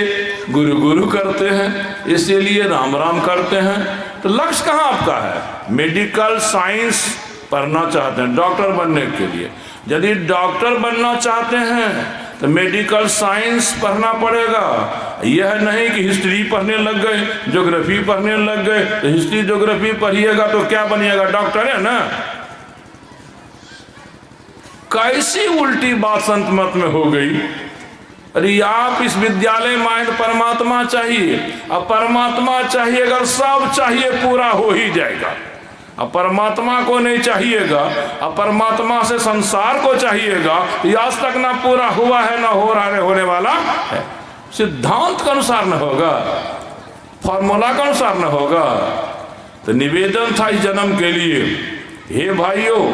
गुरु गुरु करते हैं, इसीलिए राम राम करते हैं। तो लक्ष्य कहाँ आपका है? मेडिकल साइंस पढ़ना चाहते हैं डॉक्टर बनने के लिए। यदि डॉक्टर बनना चाहते हैं तो मेडिकल साइंस पढ़ना पड़ेगा। यह नहीं कि हिस्ट्री पढ़ने लग गए, ज्योग्राफी पढ़ने लग गए, तो हिस्ट्री ज्योग्राफी पढ़िएगा तो क्या बनिएगा, डॉक्टर है ना। कैसी उल्टी बात संत मत में हो गई। अरे आप इस विद्यालय में आए तो परमात्मा चाहिए, अब परमात्मा चाहिए, अगर सब चाहिए पूरा हो ही जाएगा। अब परमात्मा को नहीं चाहिएगा, अब परमात्मा से संसार को चाहिएगा, तो आज तक ना पूरा हुआ है ना हो रहा है, होने वाला है। सिद्धांत के अनुसार न होगा, फॉर्मूला के अनुसार न होगा। तो निवेदन था इस जन्म के लिए, हे भाइयों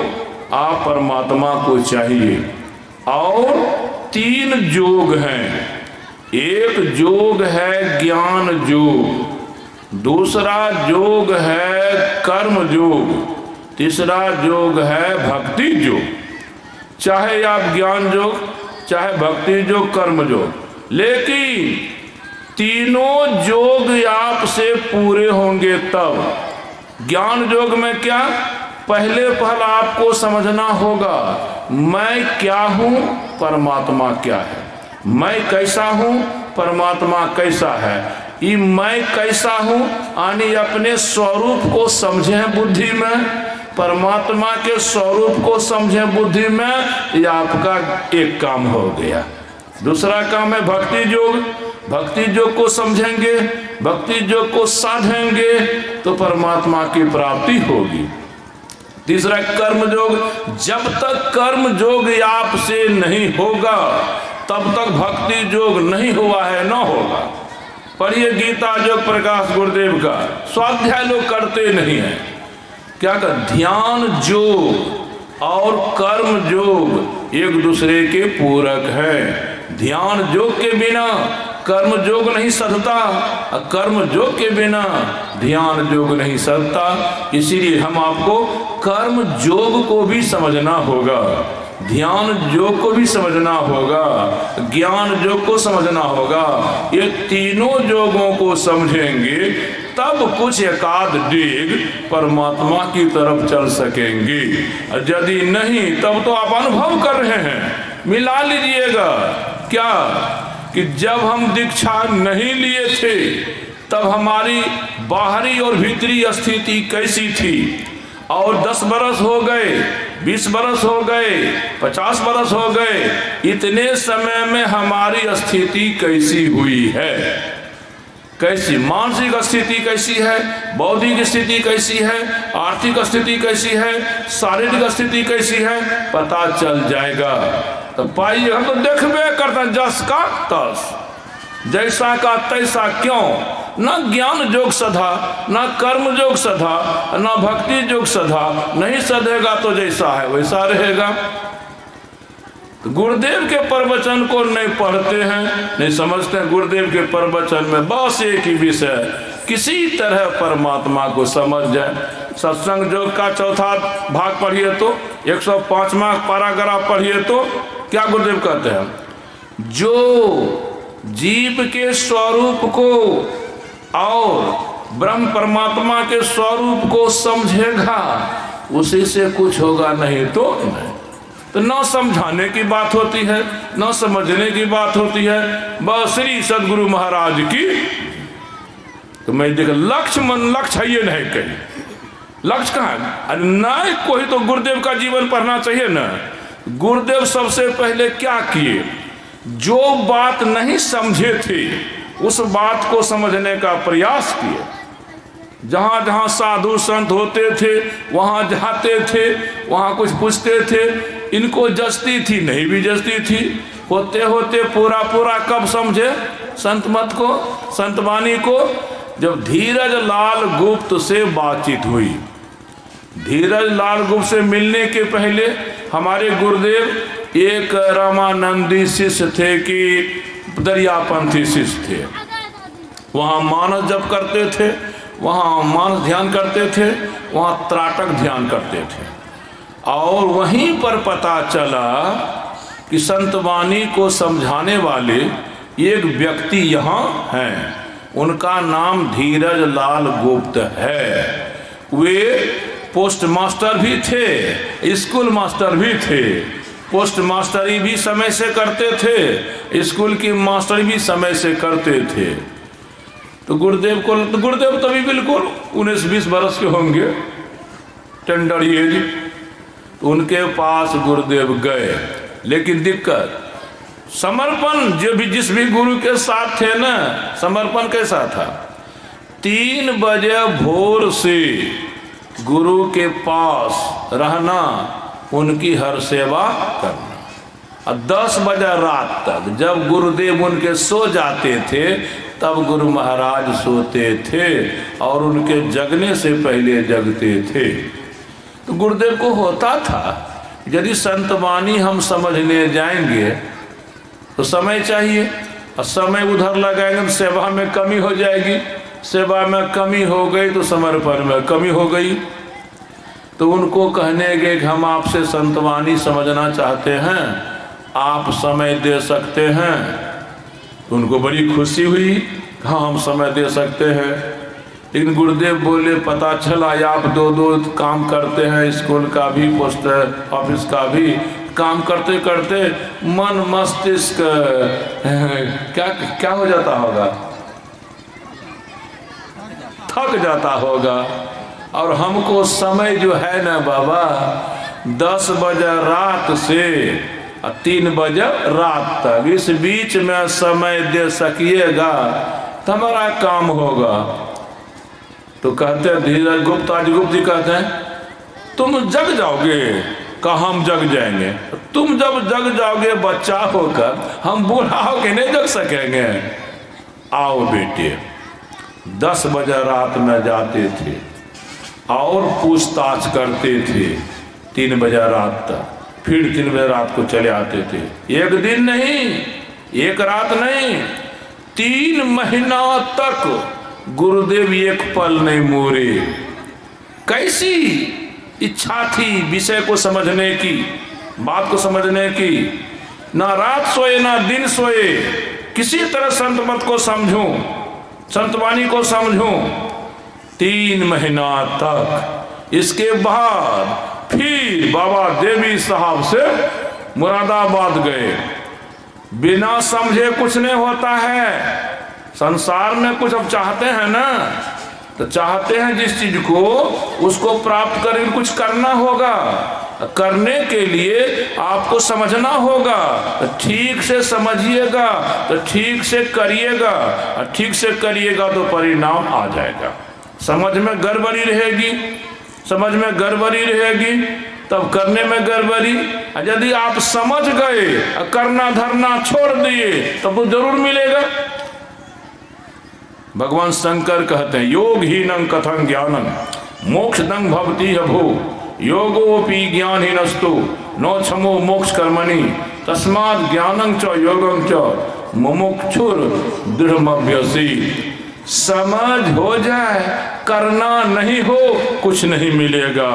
आप परमात्मा को चाहिए। और 3 योग हैं, एक योग है ज्ञान योग, दूसरा योग है कर्म योग, तीसरा योग है भक्ति योग। चाहे आप ज्ञान योग, चाहे भक्ति योग, कर्म योग, लेकिन तीनों योग आपसे पूरे होंगे तब। ज्ञान योग में क्या, पहले आपको समझना होगा मैं क्या हूं, परमात्मा क्या है। मैं कैसा हूं, परमात्मा कैसा है। ये मैं कैसा हूं यानी अपने स्वरूप को समझें बुद्धि में, परमात्मा के स्वरूप को समझें बुद्धि में, ये आपका एक काम हो गया। दूसरा काम है भक्ति योग, भक्ति योग को समझेंगे, भक्ति योग को साधेंगे तो परमात्मा की प्राप्ति होगी। तीसरा कर्म योग, जब तक कर्म योग आपसे नहीं होगा तब तक भक्ति योग नहीं हुआ है, न होगा। पढ़िए गीता योग प्रकाश गुरुदेव का, स्वाध्याय लोग करते नहीं है। क्या कर, ध्यान योग और कर्म योग एक दूसरे के पूरक है। ध्यान योग के बिना कर्म योग नहीं सधता, कर्म योग के बिना ध्यान योग नहीं सधता। इसीलिए हम आपको कर्म योग को भी समझना होगा, ध्यान योग को भी समझना होगा, ज्ञान योग को समझना होगा। ये तीनों योगों को समझेंगे तब कुछ एकाध डेग परमात्मा की तरफ चल सकेंगे। यदि नहीं तब तो आप अनुभव कर रहे हैं। मिला लीजिएगा क्या कि जब हम दीक्षा नहीं लिए थे तब हमारी बाहरी और भीतरी स्थिति कैसी थी, और 10 बरस हो गए, 20 बरस हो गए, 50 बरस हो गए, इतने समय में हमारी स्थिति कैसी हुई है, कैसी मानसिक स्थिति कैसी है, बौद्धिक स्थिति कैसी है, आर्थिक स्थिति कैसी है, शारीरिक स्थिति कैसी है, पता चल जाएगा। तो पाइए हम तो देखबे करते जस का तस, जैसा का तैसा। क्यों, ना ज्ञान योग सधा, ना कर्म योग सधा, ना भक्ति योग सधा। नहीं सधेगा तो जैसा है वैसा रहेगा। तो गुरुदेव के प्रवचन को नहीं पढ़ते हैं, नहीं समझते हैं। गुरुदेव के प्रवचन में बस एक ही विषय, किसी तरह परमात्मा को समझ जाए। सत्संग योग का 4था भाग पढ़िए तो 105वां पैराग्राफ पढ़िए तो क्या गुरुदेव कहते हैं, जो जीव के स्वरूप को और ब्रह्म परमात्मा के स्वरूप को समझेगा उसी से कुछ होगा, नहीं तो नहीं। तो न समझाने की बात होती है, न समझने की बात होती है। बस श्री सदगुरु महाराज की। तो मैं देख लक्ष्य मन लक्ष्य है ये नहीं कहीं, लक्ष्य कहाँ है? अरे नहीं, कोई तो गुरुदेव का जीवन पढ़ना चाहिए ना। गुरुदेव सबसे पहले क्या किए, जो बात नहीं समझे थे उस बात को समझने का प्रयास किए। जहाँ जहाँ साधु संत होते थे वहाँ जाते थे, वहाँ कुछ पूछते थे। इनको जस्ती थी, नहीं भी जस्ती थी। होते होते पूरा पूरा कब समझे संत मत को, संत वाणी को, जब धीरज लाल गुप्त से बातचीत हुई। धीरज लाल गुप्त से मिलने के पहले हमारे गुरुदेव एक रामानंदी शिष्य थे कि दरियापंथी शिष्य थे। वहाँ मानस जप करते थे, वहाँ मानस ध्यान करते थे, वहाँ त्राटक ध्यान करते थे। और वहीं पर पता चला कि संत वाणी को समझाने वाले एक व्यक्ति यहाँ हैं, उनका नाम धीरज लाल गुप्त है। वे पोस्ट मास्टर भी थे, स्कूल मास्टर भी थे। पोस्ट मास्टरी भी समय से करते थे, स्कूल की मास्टरी भी समय से करते थे। तो गुरुदेव तो भी बिल्कुल 19-20 बरस के होंगे, टेंडर एज। तो उनके पास गुरुदेव गए, लेकिन दिक्कत समर्पण जो भी जिस भी गुरु के साथ थे ना, समर्पण कैसा था? 3 बजे भोर से गुरु के पास रहना, उनकी हर सेवा करना, और 10 बजे रात तक जब गुरुदेव उनके सो जाते थे तब गुरु महाराज सोते थे और उनके जगने से पहले जगते थे। तो गुरुदेव को होता था यदि संतवाणी हम समझने जाएंगे तो समय चाहिए, और समय उधर लगाएंगे तो सेवा में कमी हो जाएगी, सेवा में कमी हो गई तो समर्पण में कमी हो गई। तो उनको कहने गए कि हम आपसे संतवाणी समझना चाहते हैं, आप समय दे सकते हैं? तो उनको बड़ी खुशी हुई, हाँ हम समय दे सकते हैं। लेकिन गुरुदेव बोले पता चला आप 2 काम करते हैं, स्कूल का भी पोस्ट ऑफिस का भी काम करते करते मन मस्तिष्क क्या हो जाता होगा, थक जाता होगा। और हमको समय जो है ना बाबा 10 बजे रात से 3 बजे रात तक, इस बीच में समय दे सकिएगा तो हमारा काम होगा। तो कहते धीरज गुप्त, आज गुप्त जी कहते हैं तुम जग जाओगे, कहा हम जग जाएंगे। तुम जब जग जाओगे बच्चा होकर, हम बूढ़ा होकर नहीं जग सकेंगे। आओ बेटे, 10 बजे रात में जाते थे और पूछताछ करते थे 3 बजे रात तक, फिर 3 बजे रात को चले आते थे। एक दिन नहीं, एक रात नहीं, 3 महीना तक गुरुदेव एक पल नहीं मोरे। कैसी इच्छा थी विषय को समझने की, बात को समझने की। ना रात सोए ना दिन सोए, किसी तरह संत मत को समझूं, संतवाणी को समझूं। 3 महीना तक। इसके बाद फिर बाबा देवी साहब से मुरादाबाद गए। बिना समझे कुछ नहीं होता है संसार में। कुछ अब चाहते हैं ना, तो चाहते हैं जिस चीज को उसको प्राप्त करने कुछ करना होगा। करने के लिए आपको समझना होगा, तो ठीक से समझिएगा, तो ठीक से करिएगा, और ठीक से करिएगा तो परिणाम आ जाएगा। समझ में गड़बड़ी रहेगी, समझ में गड़बड़ी रहेगी तब करने में गड़बड़ी। यदि आप समझ गए करना धरना छोड़ दिए तब तो जरूर मिलेगा। भगवान शंकर कहते हैं योगहीनं कथं ज्ञानं मोक्षदं भवति भो योगोपि ज्ञानहीनस्तु नो क्षमो मोक्ष कर्मणि तस्मात् ज्ञानं च योगं च मुमुक्षुर दृढ़मभ्यसी। समझ हो जाए, करना नहीं हो कुछ नहीं मिलेगा,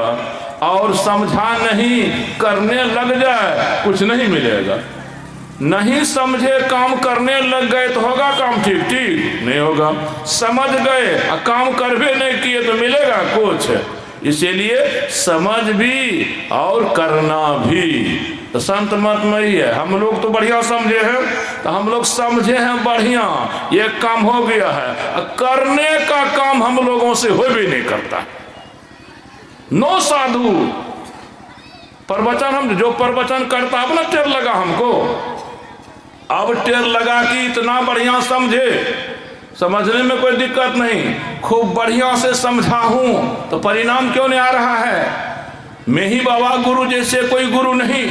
और समझा नहीं करने लग जाए कुछ नहीं मिलेगा। नहीं समझे काम करने लग गए तो होगा काम ठीक ठीक नहीं होगा। समझ गए काम कर भी नहीं किए तो मिलेगा कुछ। इसीलिए समझ भी और करना भी। तो संत मत में ही है। हम लोग तो बढ़िया समझे हैं, तो हम लोग समझे हैं बढ़िया, ये काम हो गया है, करने का काम हम लोगों से हो भी नहीं करता। नो साधु प्रवचन, हम जो प्रवचन करता अब ना टेर लगा हमको, अब टेर लगा कि इतना बढ़िया समझे, समझने में कोई दिक्कत नहीं, खूब बढ़िया से समझा हूं तो परिणाम क्यों नहीं आ रहा है? मैं ही बाबा गुरु जैसे कोई गुरु नहीं,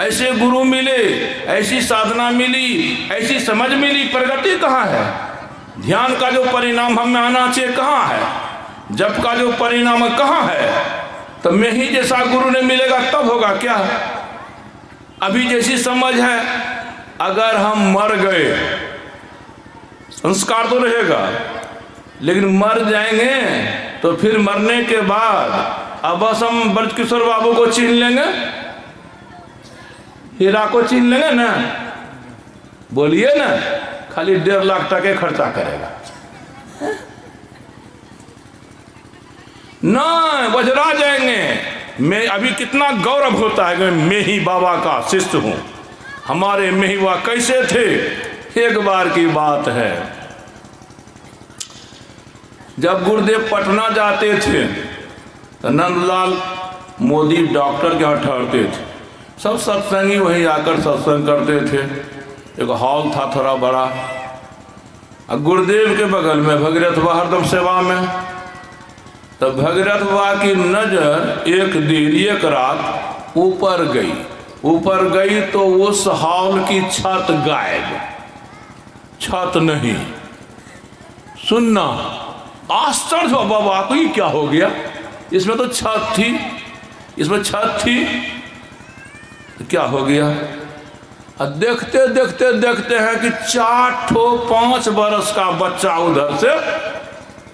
ऐसे गुरु मिले, ऐसी साधना मिली, ऐसी समझ मिली, प्रगति कहाँ है? ध्यान का जो परिणाम हमें आना चाहिए कहाँ है? जप का जो परिणाम कहाँ है? तो मैं ही जैसा गुरु नहीं मिलेगा तब होगा क्या? अभी जैसी समझ है, अगर हम मर गए संस्कार तो रहेगा, लेकिन मर जाएंगे तो फिर मरने के बाद अब बस हम ब्रजकिशोर बाबू को छीन लेंगे, हीरा को छीन लेंगे ना, बोलिए ना, खाली 1.5 लाख टके खर्चा करेगा। ना वजरा जाएंगे। मैं अभी कितना गौरव होता है कि मैं मेही बाबा का शिष्य हूँ। हमारे मेही बाबा कैसे थे? एक बार की बात है, जब गुरुदेव पटना जाते थे तो नंदलाल मोदी डॉक्टर के यहाँ ठहरते थे। सब सत्संगी वहीं आकर सत्संग करते थे। एक हॉल था थोड़ा बड़ा, और गुरुदेव के बगल में भगीरथ बाबा हरदम सेवा में। तो भगीरथ बाबा की नज़र एक दिन एक रात ऊपर गई तो उस हॉल की छत गायब, छत नहीं। सुनना, आश्चर्य हुआ बाबा को, ये क्या हो गया? इसमें तो छत थी, इसमें छत थी, तो क्या हो गया? और देखते देखते देखते हैं कि 5 बरस का बच्चा उधर से,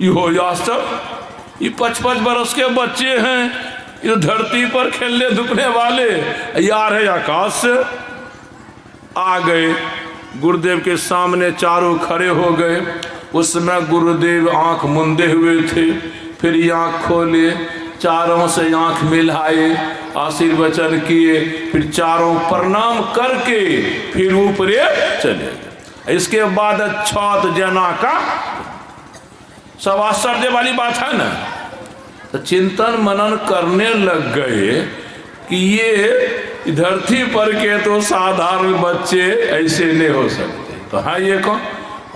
ये हो आश्चर्य, ये 5 बरस के बच्चे हैं, ये धरती पर खेलने धुपने वाले, यार है आकाश से आ गए। गुरुदेव के सामने चारों खड़े हो गए। उस समय गुरुदेव आंख मूंदे हुए थे, फिर ये आंख खोले, चारों से आंख मिलाए, आशीर्वचन किए, फिर चारों प्रणाम करके फिर ऊपर चले गए। इसके बाद छत जना का, सब आश्चर्य वाली बात है ना। तो चिंतन मनन करने लग गए कि ये धरती पर के तो साधारण बच्चे ऐसे नहीं हो सकते। तो हाँ, ये कौन?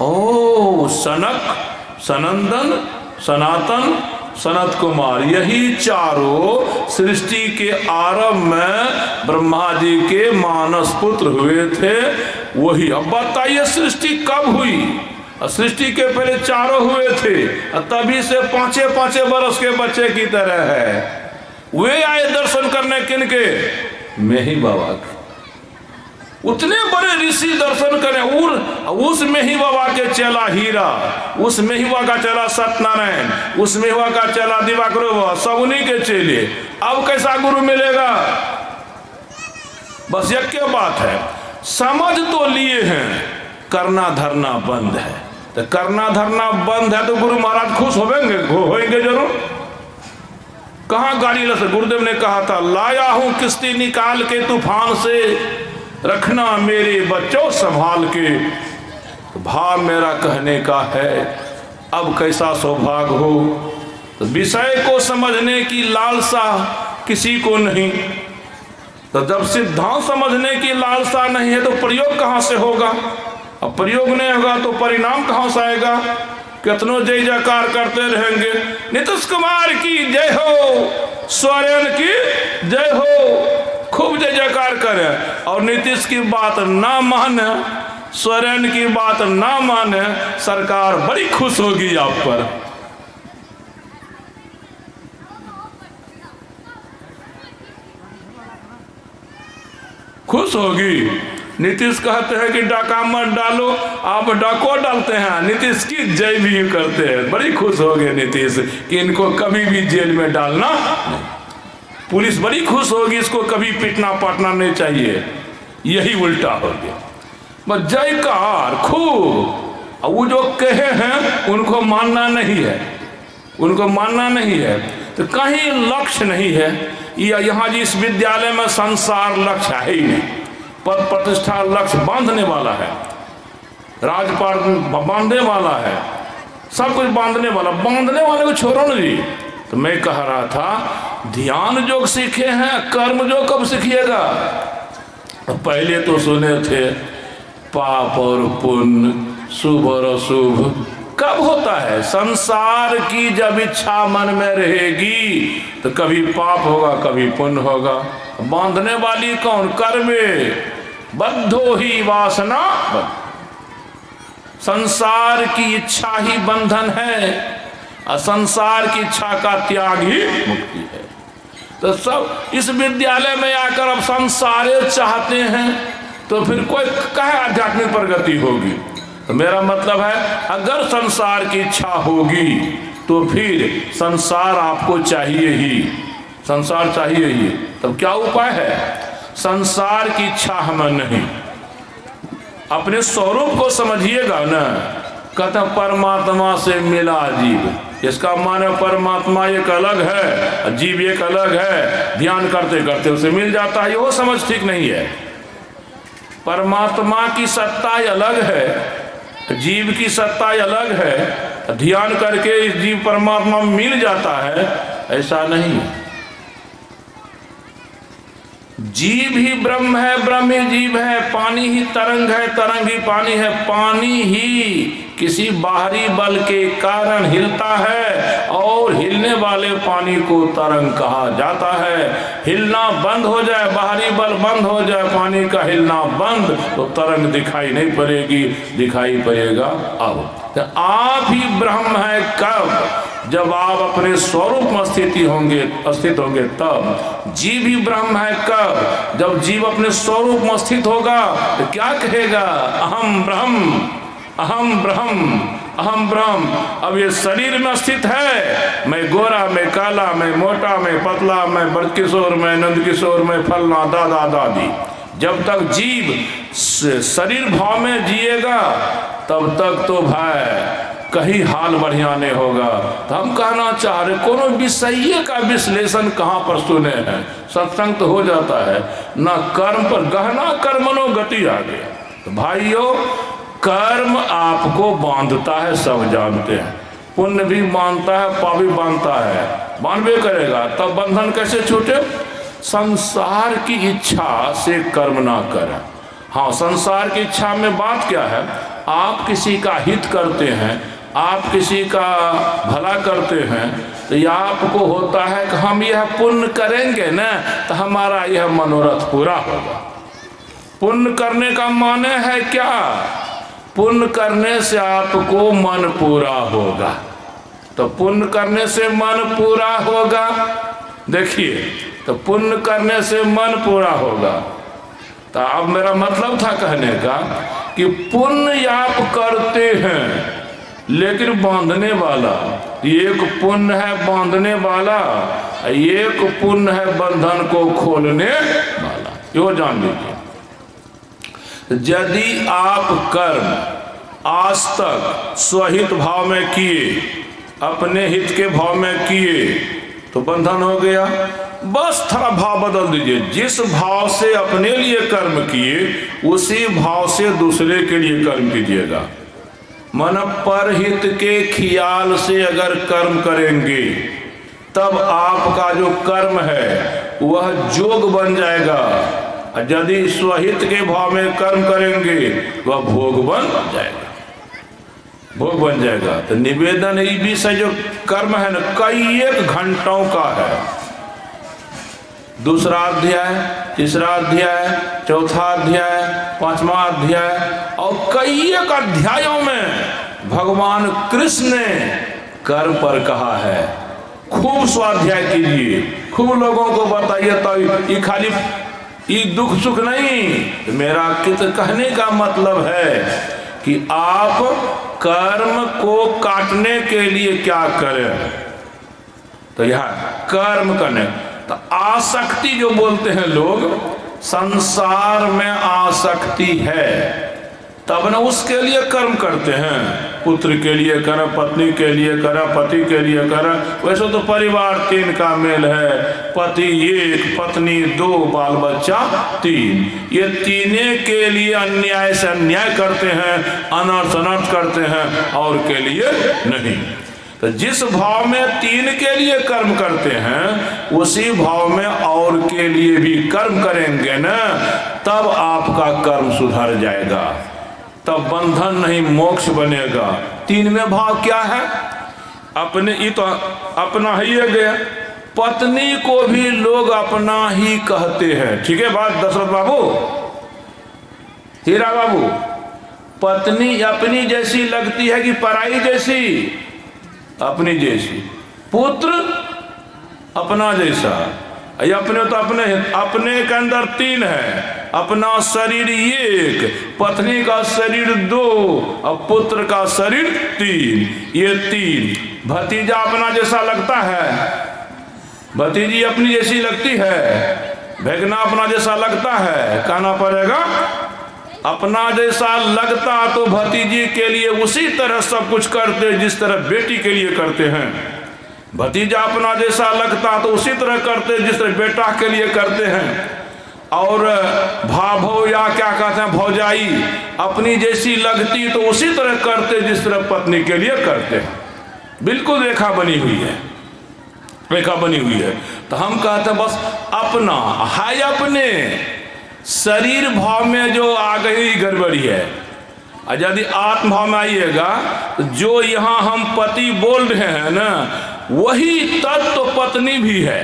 ओ सनक, सनंदन, सनातन, सनत कुमार, यही चारों सृष्टि के आरंभ में ब्रह्मा जी के मानस पुत्र हुए थे। वही, अब बताइए सृष्टि कब हुई? सृष्टि के पहले चारों हुए थे, तभी से 5 बरस के बच्चे की तरह है। वे आए दर्शन करने, किनके? मेही बाबा के। उतने बड़े ऋषि दर्शन करें। उस मेही बाबा के चेला हीरा, उस मेही बाबा का चेला सत्यनारायण, उस मेही बाबा का चेला दिवाकर बाबा, सब उन्हीं के चेले। अब कैसा गुरु मिलेगा? बस एक के बात है, समझ तो लिए हैं, करना धरना बंद है। तो करना धरना बंद है तो गुरु महाराज खुश होंगे जरूर। कहाँ गाड़ी लग? गुरुदेव ने कहा था, लाया हूं किश्ती निकाल के तूफान से, रखना मेरे बच्चों संभाल के। तो भाव मेरा कहने का है, अब कैसा सौभाग्य हो। तो विषय को समझने की लालसा किसी को नहीं। तो जब सिद्धांत समझने की लालसा नहीं है तो प्रयोग कहाँ से होगा? अब प्रयोग नहीं होगा तो परिणाम कहाँ से आएगा? कितनों जय जयकार करते रहेंगे, नीतीश कुमार की जय हो, सोरेन की जय हो, खूब जय जयकार करे, और नीतीश की बात ना माने, सोरेन की बात ना माने, सरकार बड़ी खुश होगी आप पर। खुश होगी। नीतीश कहते हैं कि डाका मत डालो, आप डाको डालते हैं, नीतीश की जय भी करते हैं। बड़ी खुश हो गए नीतीश कि इनको कभी भी जेल में डालना नहीं। पुलिस बड़ी खुश होगी, इसको कभी पीटना पाटना नहीं चाहिए। यही उल्टा हो गया। बस जयकार खूब। वो जो कहे हैं उनको मानना नहीं है, उनको मानना नहीं है। तो कहीं लक्ष्य नहीं है। यहाँ जिस विद्यालय में संसार लक्ष्य है ही नहीं। पद प्रतिष्ठा लक्ष्य बांधने वाला है, राजपाट बांधने वाला है, सब कुछ बांधने वाला। बांधने वाले को छोड़ो ना जी। तो मैं कह रहा था, ध्यान योग सीखे हैं, कर्म योग कब सीखिएगा? पहले तो सुने थे पाप और पुण्य, शुभ और अशुभ। कब होता है? संसार की जब इच्छा मन में रहेगी तो कभी पाप होगा, कभी पुण्य होगा। बांधने वाली कौन? कर्मे बद्धो ही वासना। संसार की इच्छा ही बंधन है, और संसार की इच्छा का त्याग ही मुक्ति है। तो सब इस विद्यालय में आकर अब संसारे चाहते हैं, तो फिर कोई कहे आध्यात्मिक प्रगति होगी? तो मेरा मतलब है, अगर संसार की इच्छा होगी तो फिर संसार आपको चाहिए ही, संसार चाहिए ही। तब क्या उपाय है? संसार की इच्छा हमें नहीं, अपने स्वरूप को समझिएगा ना। कहते परमात्मा से मिला जीव, इसका माने परमात्मा एक अलग है, जीव एक अलग है, ध्यान करते करते उसे मिल जाता है, ये वो समझ ठीक नहीं है। परमात्मा की सत्ता अलग है, जीव की सत्ता अलग है, ध्यान करके इस जीव परमात्मा मिल जाता है, ऐसा नहीं। जीव ही ब्रह्म है, ब्रह्म ही जीव है, पानी ही तरंग है, तरंग ही पानी है, पानी ही किसी बाहरी बल के कारण हिलता है और हिलने वाले पानी को तरंग कहा जाता है। हिलना बंद हो जाए, बाहरी बल बंद हो जाए, पानी का हिलना बंद, तो तरंग दिखाई नहीं पड़ेगी, दिखाई पड़ेगा अब। तो आप ही ब्रह्म है कब? जब आप अपने स्वरूप में स्थित होंगे तब। जीव ही ब्रह्म है कब? जब जीव अपने स्वरूप में स्थित होगा तो क्या कहेगा? अहम ब्रह्म, अहम ब्रह्म, अहम ब्रह्म। अब ये शरीर में स्थित है, मैं गोरा, मैं काला, मैं मोटा, मैं पतला, मैं बड़किशोर, मैं नंद किशोर, मैं फलना, दादा दादी। जब तक जीव शरीर भाव में जिएगा तब तक तो भाई कहीं हाल बढ़िया नहीं होगा। तो हम कहना चाह रहे, कोनो विषय का विश्लेषण कहाँ पर सुने हैं? सत्संग तो हो जाता है ना, कर्म पर गहना कर्मनो गति आ गया। तो भाइयों, कर्म आपको बांधता है, सब जानते हैं। पुण्य भी बांधता है, पाप भी बांधता है, बांधवे करेगा। तब बंधन कैसे छूटे? संसार की इच्छा से कर्म ना करें। हाँ, संसार की इच्छा में बात क्या है? आप किसी का हित करते हैं, आप किसी का भला करते हैं, तो यह आपको होता है कि हम यह पुण्य करेंगे ना तो हमारा यह मनोरथ पूरा होगा। पुण्य करने का माने है क्या? पुण्य करने से आपको मन पूरा होगा। तो पुण्य करने से मन पूरा होगा, देखिए, तो पुण्य करने से मन पूरा होगा। तो अब मेरा मतलब था कहने का कि पुण्य आप करते हैं, लेकिन बांधने वाला एक पुण्य है, बांधने वाला एक पुण्य है, बंधन को खोलने वाला। यो जान लीजिए, यदि आप कर्म आज तक स्वहित भाव में किए, अपने हित के भाव में किए, तो बंधन हो गया। बस थोड़ा भाव बदल दीजिए, जिस भाव से अपने लिए कर्म किए उसी भाव से दूसरे के लिए कर्म कीजिएगा। मन परहित के ख्याल से अगर कर्म करेंगे तब आपका जो कर्म है वह जोग बन जाएगा। यदि स्वहित के भाव में कर्म करेंगे वह भोग बन जाएगा, भोग बन जाएगा। तो निवेदन ये विषय जो कर्म है ना, कई एक घंटों का है। दूसरा अध्याय, तीसरा अध्याय, चौथा अध्याय, पांचवा अध्याय और कई एक अध्यायों में भगवान कृष्ण ने कर्म पर कहा है। खूब स्वाध्याय कीजिए, खूब लोगों को बताइए। तो ये खाली ये दुख सुख नहीं, मेरा कहने का मतलब है कि आप कर्म को काटने के लिए क्या करें। तो यह कर्म करने, तो आसक्ति जो बोलते हैं लोग, संसार में आसक्ति है तब न उसके लिए कर्म करते हैं। पुत्र के लिए करें, पत्नी के लिए करें, पति के लिए करें। वैसे तो परिवार 3 का मेल है, पति 1, पत्नी 2, बाल बच्चा 3। ये तीने के लिए अन्याय से अन्याय करते हैं, अनर्थ अनर्थ करते हैं, और के लिए नहीं। तो जिस भाव में 3 के लिए कर्म करते हैं उसी भाव में और के लिए भी कर्म करेंगे ना, तब आपका कर्म सुधर जाएगा, तब बंधन नहीं मोक्ष बनेगा। 3 में भाव क्या है? अपने, ये तो अपना ही गया। पत्नी को भी लोग अपना ही कहते हैं, ठीक है बात दशरथ बाबू, हीरा बाबू। पत्नी अपनी जैसी लगती है कि पराई जैसी? अपनी जैसी। पुत्र अपना जैसा। अपने तो अपने के अंदर 3 है, अपना शरीर 1, पत्नी का शरीर 2 और पुत्र का शरीर 3। ये 3। भतीजा अपना जैसा लगता है, भतीजी अपनी जैसी लगती है, भगना अपना जैसा लगता है, कहना पड़ेगा अपना जैसा लगता तो भतीजी के लिए उसी तरह सब कुछ करते जिस तरह बेटी के लिए करते हैं। भतीजा अपना जैसा लगता तो उसी तरह करते जिस तरह बेटा के लिए करते हैं। और भाभो या क्या कहते हैं भौजाई अपनी जैसी लगती तो उसी तरह करते जिस तरह पत्नी के लिए करते हैं। बिल्कुल रेखा बनी हुई है, रेखा बनी हुई है। तो हम कहते हैं बस अपना है, अपने शरीर भाव में जो आ गई गड़बड़ी है। और यदि आत्म भाव में आइएगा तो जो यहाँ हम पति बोल रहे हैं ना, वही तत्व पत्नी भी है,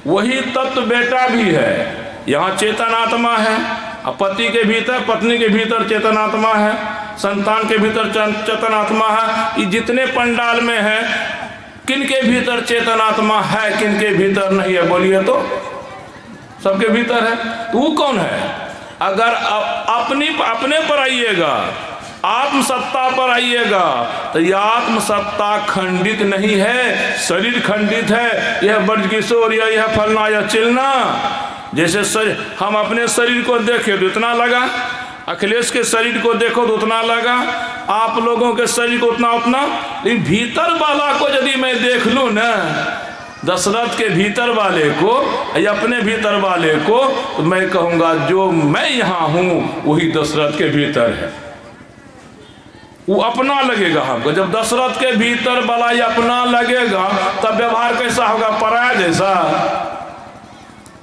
वही तत्व बेटा भी है। यहाँ चेतन आत्मा है, पति के भीतर पत्नी के भीतर चेतन आत्मा है, संतान के भीतर चेतन आत्मा है। ये जितने पंडाल में है किन के भीतर चेतन आत्मा है, किन के भीतर नहीं है, बोलिए तो? सबके भीतर है। तो वो कौन है? अगर अपने पर आइएगा, आत्मसत्ता पर आइएगा, तो यह आत्मसत्ता खंडित नहीं है, शरीर खंडित है। यह ब्रज किशोर या यह फलना या चिलना, जैसे हम अपने शरीर को देखे तो इतना लगा, अखिलेश के शरीर को देखो तो उतना लगा, आप लोगों के शरीर को उतना, लेकिन भीतर वाला को यदि मैं देख लूँ ना, दशरथ के भीतर वाले को या अपने भीतर वाले को, तो मैं कहूँगा जो मैं यहाँ हूँ वही दशरथ के भीतर है। वो अपना लगेगा हमको। जब दशरथ के भीतर वाला ये अपना लगेगा तब व्यवहार कैसा होगा? पराया जैसा।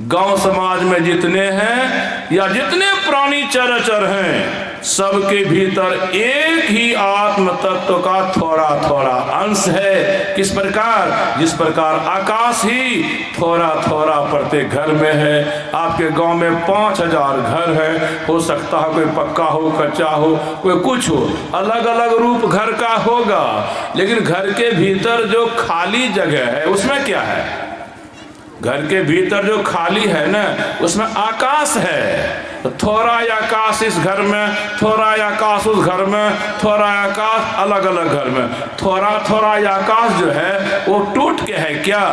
गांव समाज में जितने हैं या जितने प्राणी चराचर हैं, सबके भीतर एक ही आत्म तत्व का थोड़ा थोड़ा अंश है। किस प्रकार? जिस प्रकार आकाश ही थोड़ा थोड़ा प्रत्येक घर में है। आपके गांव में 5000 घर है, हो सकता है कोई पक्का हो, कच्चा हो, कोई कुछ हो, अलग अलग रूप घर का होगा, लेकिन घर के भीतर जो खाली जगह है उसमें क्या है? घर के भीतर जो खाली है ना, उसमें आकाश है। तो थोड़ा आकाश इस घर में, थोड़ा आकाश उस घर में, थोड़ा आकाश अलग अलग घर में। थोड़ा थोड़ा आकाश जो है वो टूट के है क्या?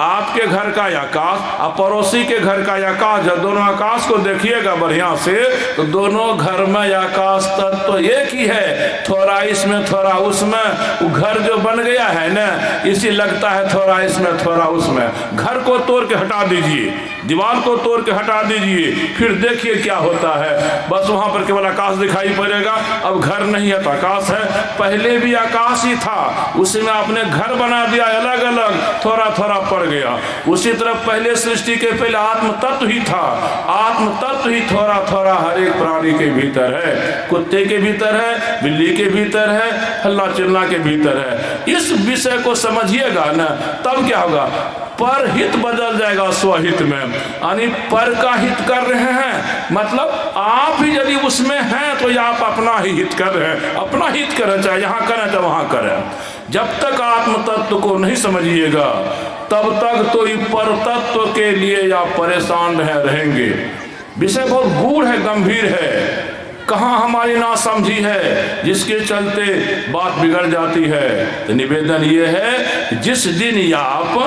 आपके घर का आकाश और पड़ोसी के घर का आकाश, जब दोनों आकाश को देखिएगा बढ़िया से, तो दोनों घर में आकाश तत्व तो एक ही है। थोड़ा इसमें थोड़ा उसमें, वो घर जो बन गया है ना, इसी लगता है थोड़ा इसमें थोड़ा उसमें। घर को तोड़ के हटा दीजिए, दीवार को तोड़ के हटा दीजिए, फिर देखिए क्या होता है। बस वहां पर केवल आकाश दिखाई पड़ेगा। अब घर नहीं है तो आकाश है, पहले भी आकाश ही था, उसी में आपने घर बना दिया अलग अलग, थोड़ा थोड़ा पड़ गया। उसी तरह पहले सृष्टि के पहले आत्म तत्व ही था, आत्म तत्व ही थोड़ा थोड़ा हर एक प्राणी के भीतर है। कुत्ते के भीतर है, बिल्ली के भीतर है, हल्ला चिल्ला के भीतर है। इस विषय को समझिएगा ना, तब क्या होगा? पर हित बदल जाएगा स्वहित में। यानी पर का हित कर रहे हैं, मतलब आप ही यदि उसमें हैं तो आप अपना ही हित कर रहे हैं। अपना हित करें, चाहे यहाँ करें चाहे वहाँ करें। जब तक आत्म तत्व को नहीं समझिएगा तब तक तो पर तत्व के लिए आप परेशान रहेंगे। विषय बहुत गूढ़ है, गंभीर है, कहाँ हमारी ना समझी है, जिसके चलते बात बिगड़ जाती है। तो निवेदन ये है, जिस दिन आप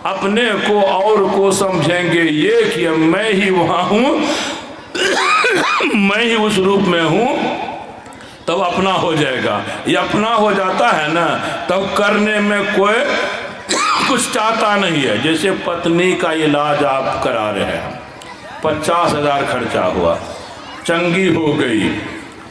अपने को और को समझेंगे ये कि मैं ही वहाँ हूँ, मैं ही उस रूप में हूँ, तब अपना हो जाएगा। ये अपना हो जाता है ना, तब करने में कोई कुछ चाहता नहीं है। जैसे पत्नी का इलाज आप करा रहे हैं, 50,000 खर्चा हुआ, चंगी हो गई।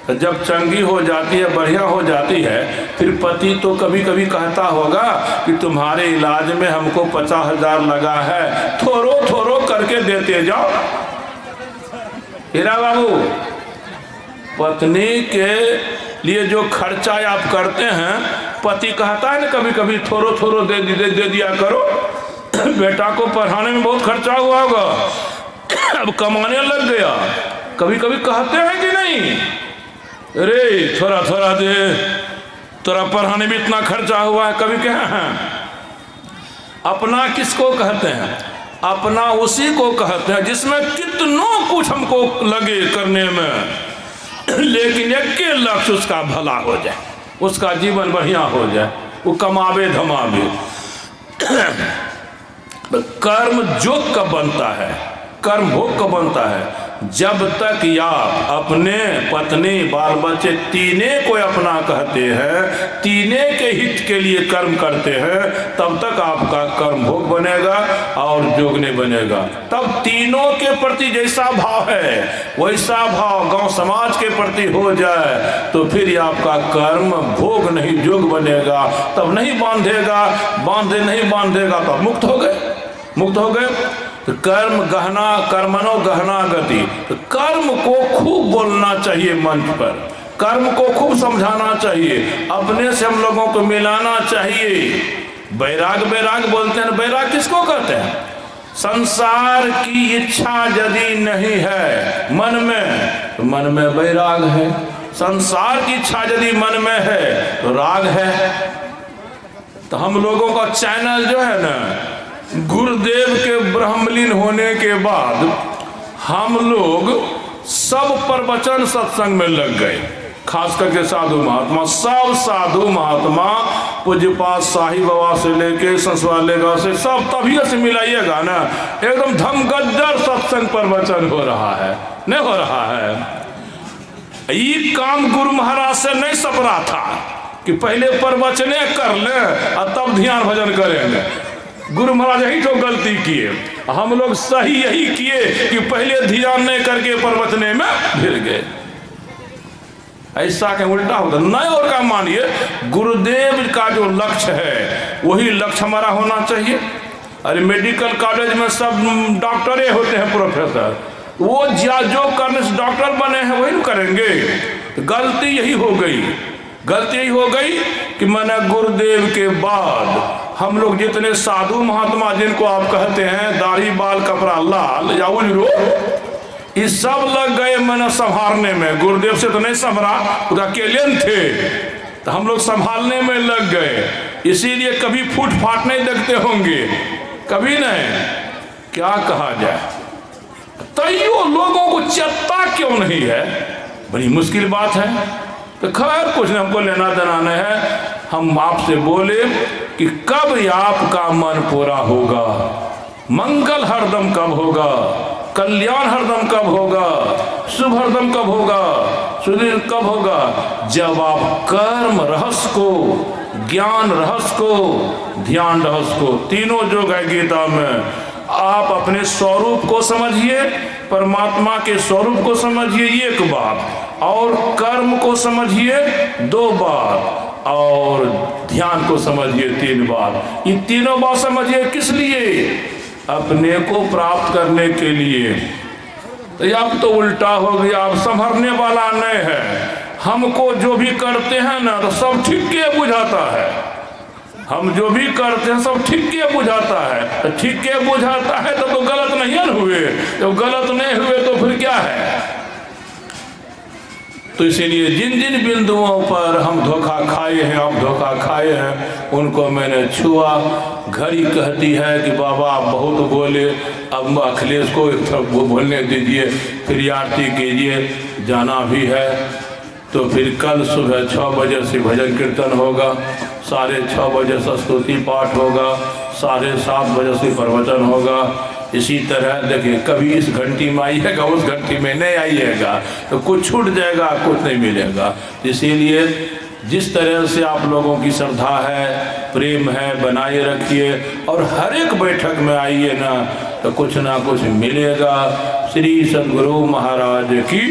तो जब चंगी हो जाती है, बढ़िया हो जाती है, फिर पति तो कभी कभी कहता होगा कि तुम्हारे इलाज में हमको 50,000 लगा है, थोड़ो थोड़ो करके देते जाओ। हीरा बाबू, पत्नी के लिए जो खर्चा आप करते हैं, पति कहता है ना कभी कभी थोड़ो थोड़ो दे दिया करो। बेटा को पढ़ाने में बहुत खर्चा हुआ होगा, अब कमाने लग गया, कभी कभी कहते हैं कि नहीं, अरे थोड़ा थोड़ा दे, तेरा पढ़ाने में इतना खर्चा हुआ है, कभी कहे हैं। अपना किसको कहते हैं? अपना उसी को कहते हैं जिसमें कितनों कुछ हमको लगे करने में, लेकिन एक लक्ष्य उसका भला हो जाए, उसका जीवन बढ़िया हो जाए, वो कमावे धमावे। कर्म जोग कब बनता है? कर्म भोग कब बनता है? जब तक आप अपने पत्नी बाल बच्चे तीने को अपना कहते हैं, तीने के हित के लिए कर्म करते हैं, तब तक आपका कर्म भोग बनेगा और जोग नहीं बनेगा। तब तीनों के प्रति जैसा भाव है वैसा भाव गांव समाज के प्रति हो जाए तो फिर आपका कर्म भोग नहीं जोग बनेगा। तब नहीं बांधेगा, नहीं बांधेगा तब मुक्त हो गए, मुक्त हो गए। तो कर्म गहना, कर्मणो गहना गति। तो कर्म को खूब बोलना चाहिए मंच पर, कर्म को खूब समझाना चाहिए, अपने से हम लोगों को मिलाना चाहिए। बैराग बैराग बोलते हैं, बैराग किसको कहते हैं? संसार की इच्छा यदि नहीं है मन में तो मन में बैराग है, संसार की इच्छा यदि मन में है तो राग है। तो हम लोगों का चैनल जो है ना, गुरुदेव के ब्रह्मलीन होने के बाद हम लोग सब प्रवचन सत्संग में लग गए, खास करके साधु महात्मा, सब साधु महात्मा पूज्यपाद शाही बाबा से लेके संसवालेगा से सब तभी से मिलाइएगा ना, एकदम धमगज्जर सत्संग प्रवचन हो रहा है, नहीं हो रहा है। ये काम गुरु महाराज से नहीं सपरा था कि पहले प्रवचने कर ले और तब ध्यान भजन करेंगे। गुरु महाराज यही तो गलती किए, हम लोग सही यही किए कि पहले ध्यान नहीं करके प्रवचने में भिड़ गए। ऐसा कहीं उल्टा होता नहीं। और क्या मानिए, गुरुदेव का जो लक्ष्य है वही लक्ष्य हमारा होना चाहिए। अरे मेडिकल कॉलेज में सब डॉक्टरे होते हैं, प्रोफेसर, वो जो करने से डॉक्टर बने हैं वही करेंगे। गलती यही हो गई, गलती यही हो गई कि मैंने गुरुदेव के बाद हम लोग जितने साधु महात्मा जिनको आप कहते हैं दाढ़ी बाल कपड़ा लाल या उजरो, ये सब लग गए मैंने संभालने में। गुरुदेव से तो नहीं संभरा, खुद अकेले थे, तो हम लोग संभालने में लग गए। इसीलिए कभी फूट फाट नहीं देखते होंगे, कभी नहीं। क्या कहा जाए, तैयो लोगों को चेता क्यों नहीं है, बड़ी मुश्किल बात है। तो खैर कुछ नहीं, हमको लेना देना नहीं है। हम आपसे बोले कि कब आपका मन पूरा होगा, मंगल हरदम कब होगा, कल्याण हरदम कब होगा, शुभ हरदम कब होगा, सुदीर कब होगा, जब आप कर्म रहस्य को, ज्ञान रहस्य को, ध्यान रहस्य को, तीनों जो है गीता में, आप अपने स्वरूप को समझिए, परमात्मा के स्वरूप को समझिए एक बार, और कर्म को समझिए 2 बार, और ध्यान को समझिए 3 बार। ये तीनों बात समझिए किस लिए? अपने को प्राप्त करने के लिए। तो अब तो उल्टा हो गया, अब संभरने वाला नहीं है। हमको जो भी करते हैं ना तो सब ठीक के बुझाता है, हम जो भी करते हैं सब ठीक के बुझाता है। तो ठीक के बुझाता है तो गलत नहीं हुए, तो गलत नहीं हुए तो फिर क्या है? तो इसीलिए जिन जिन बिंदुओं पर हम धोखा खाए हैं, आप धोखा खाए हैं, उनको मैंने छुआ। घड़ी कहती है कि बाबा आप बहुत बोले, अब अखिलेश को एक तरफ बोलने दीजिए, फिर आरती कीजिए, जाना भी है। तो फिर कल सुबह 6 बजे से भजन कीर्तन होगा, 6:30 बजे से स्तुति पाठ होगा, 7:30 बजे से प्रवचन होगा। इसी तरह देखिए, कभी इस घंटी में आइएगा, उस घंटी में नहीं आइएगा, तो कुछ छूट जाएगा, कुछ नहीं मिलेगा। इसीलिए जिस तरह से आप लोगों की श्रद्धा है, प्रेम है, बनाए रखिए, और हर एक बैठक में आइए ना, तो कुछ ना कुछ मिलेगा। श्री सद्गुरु महाराज की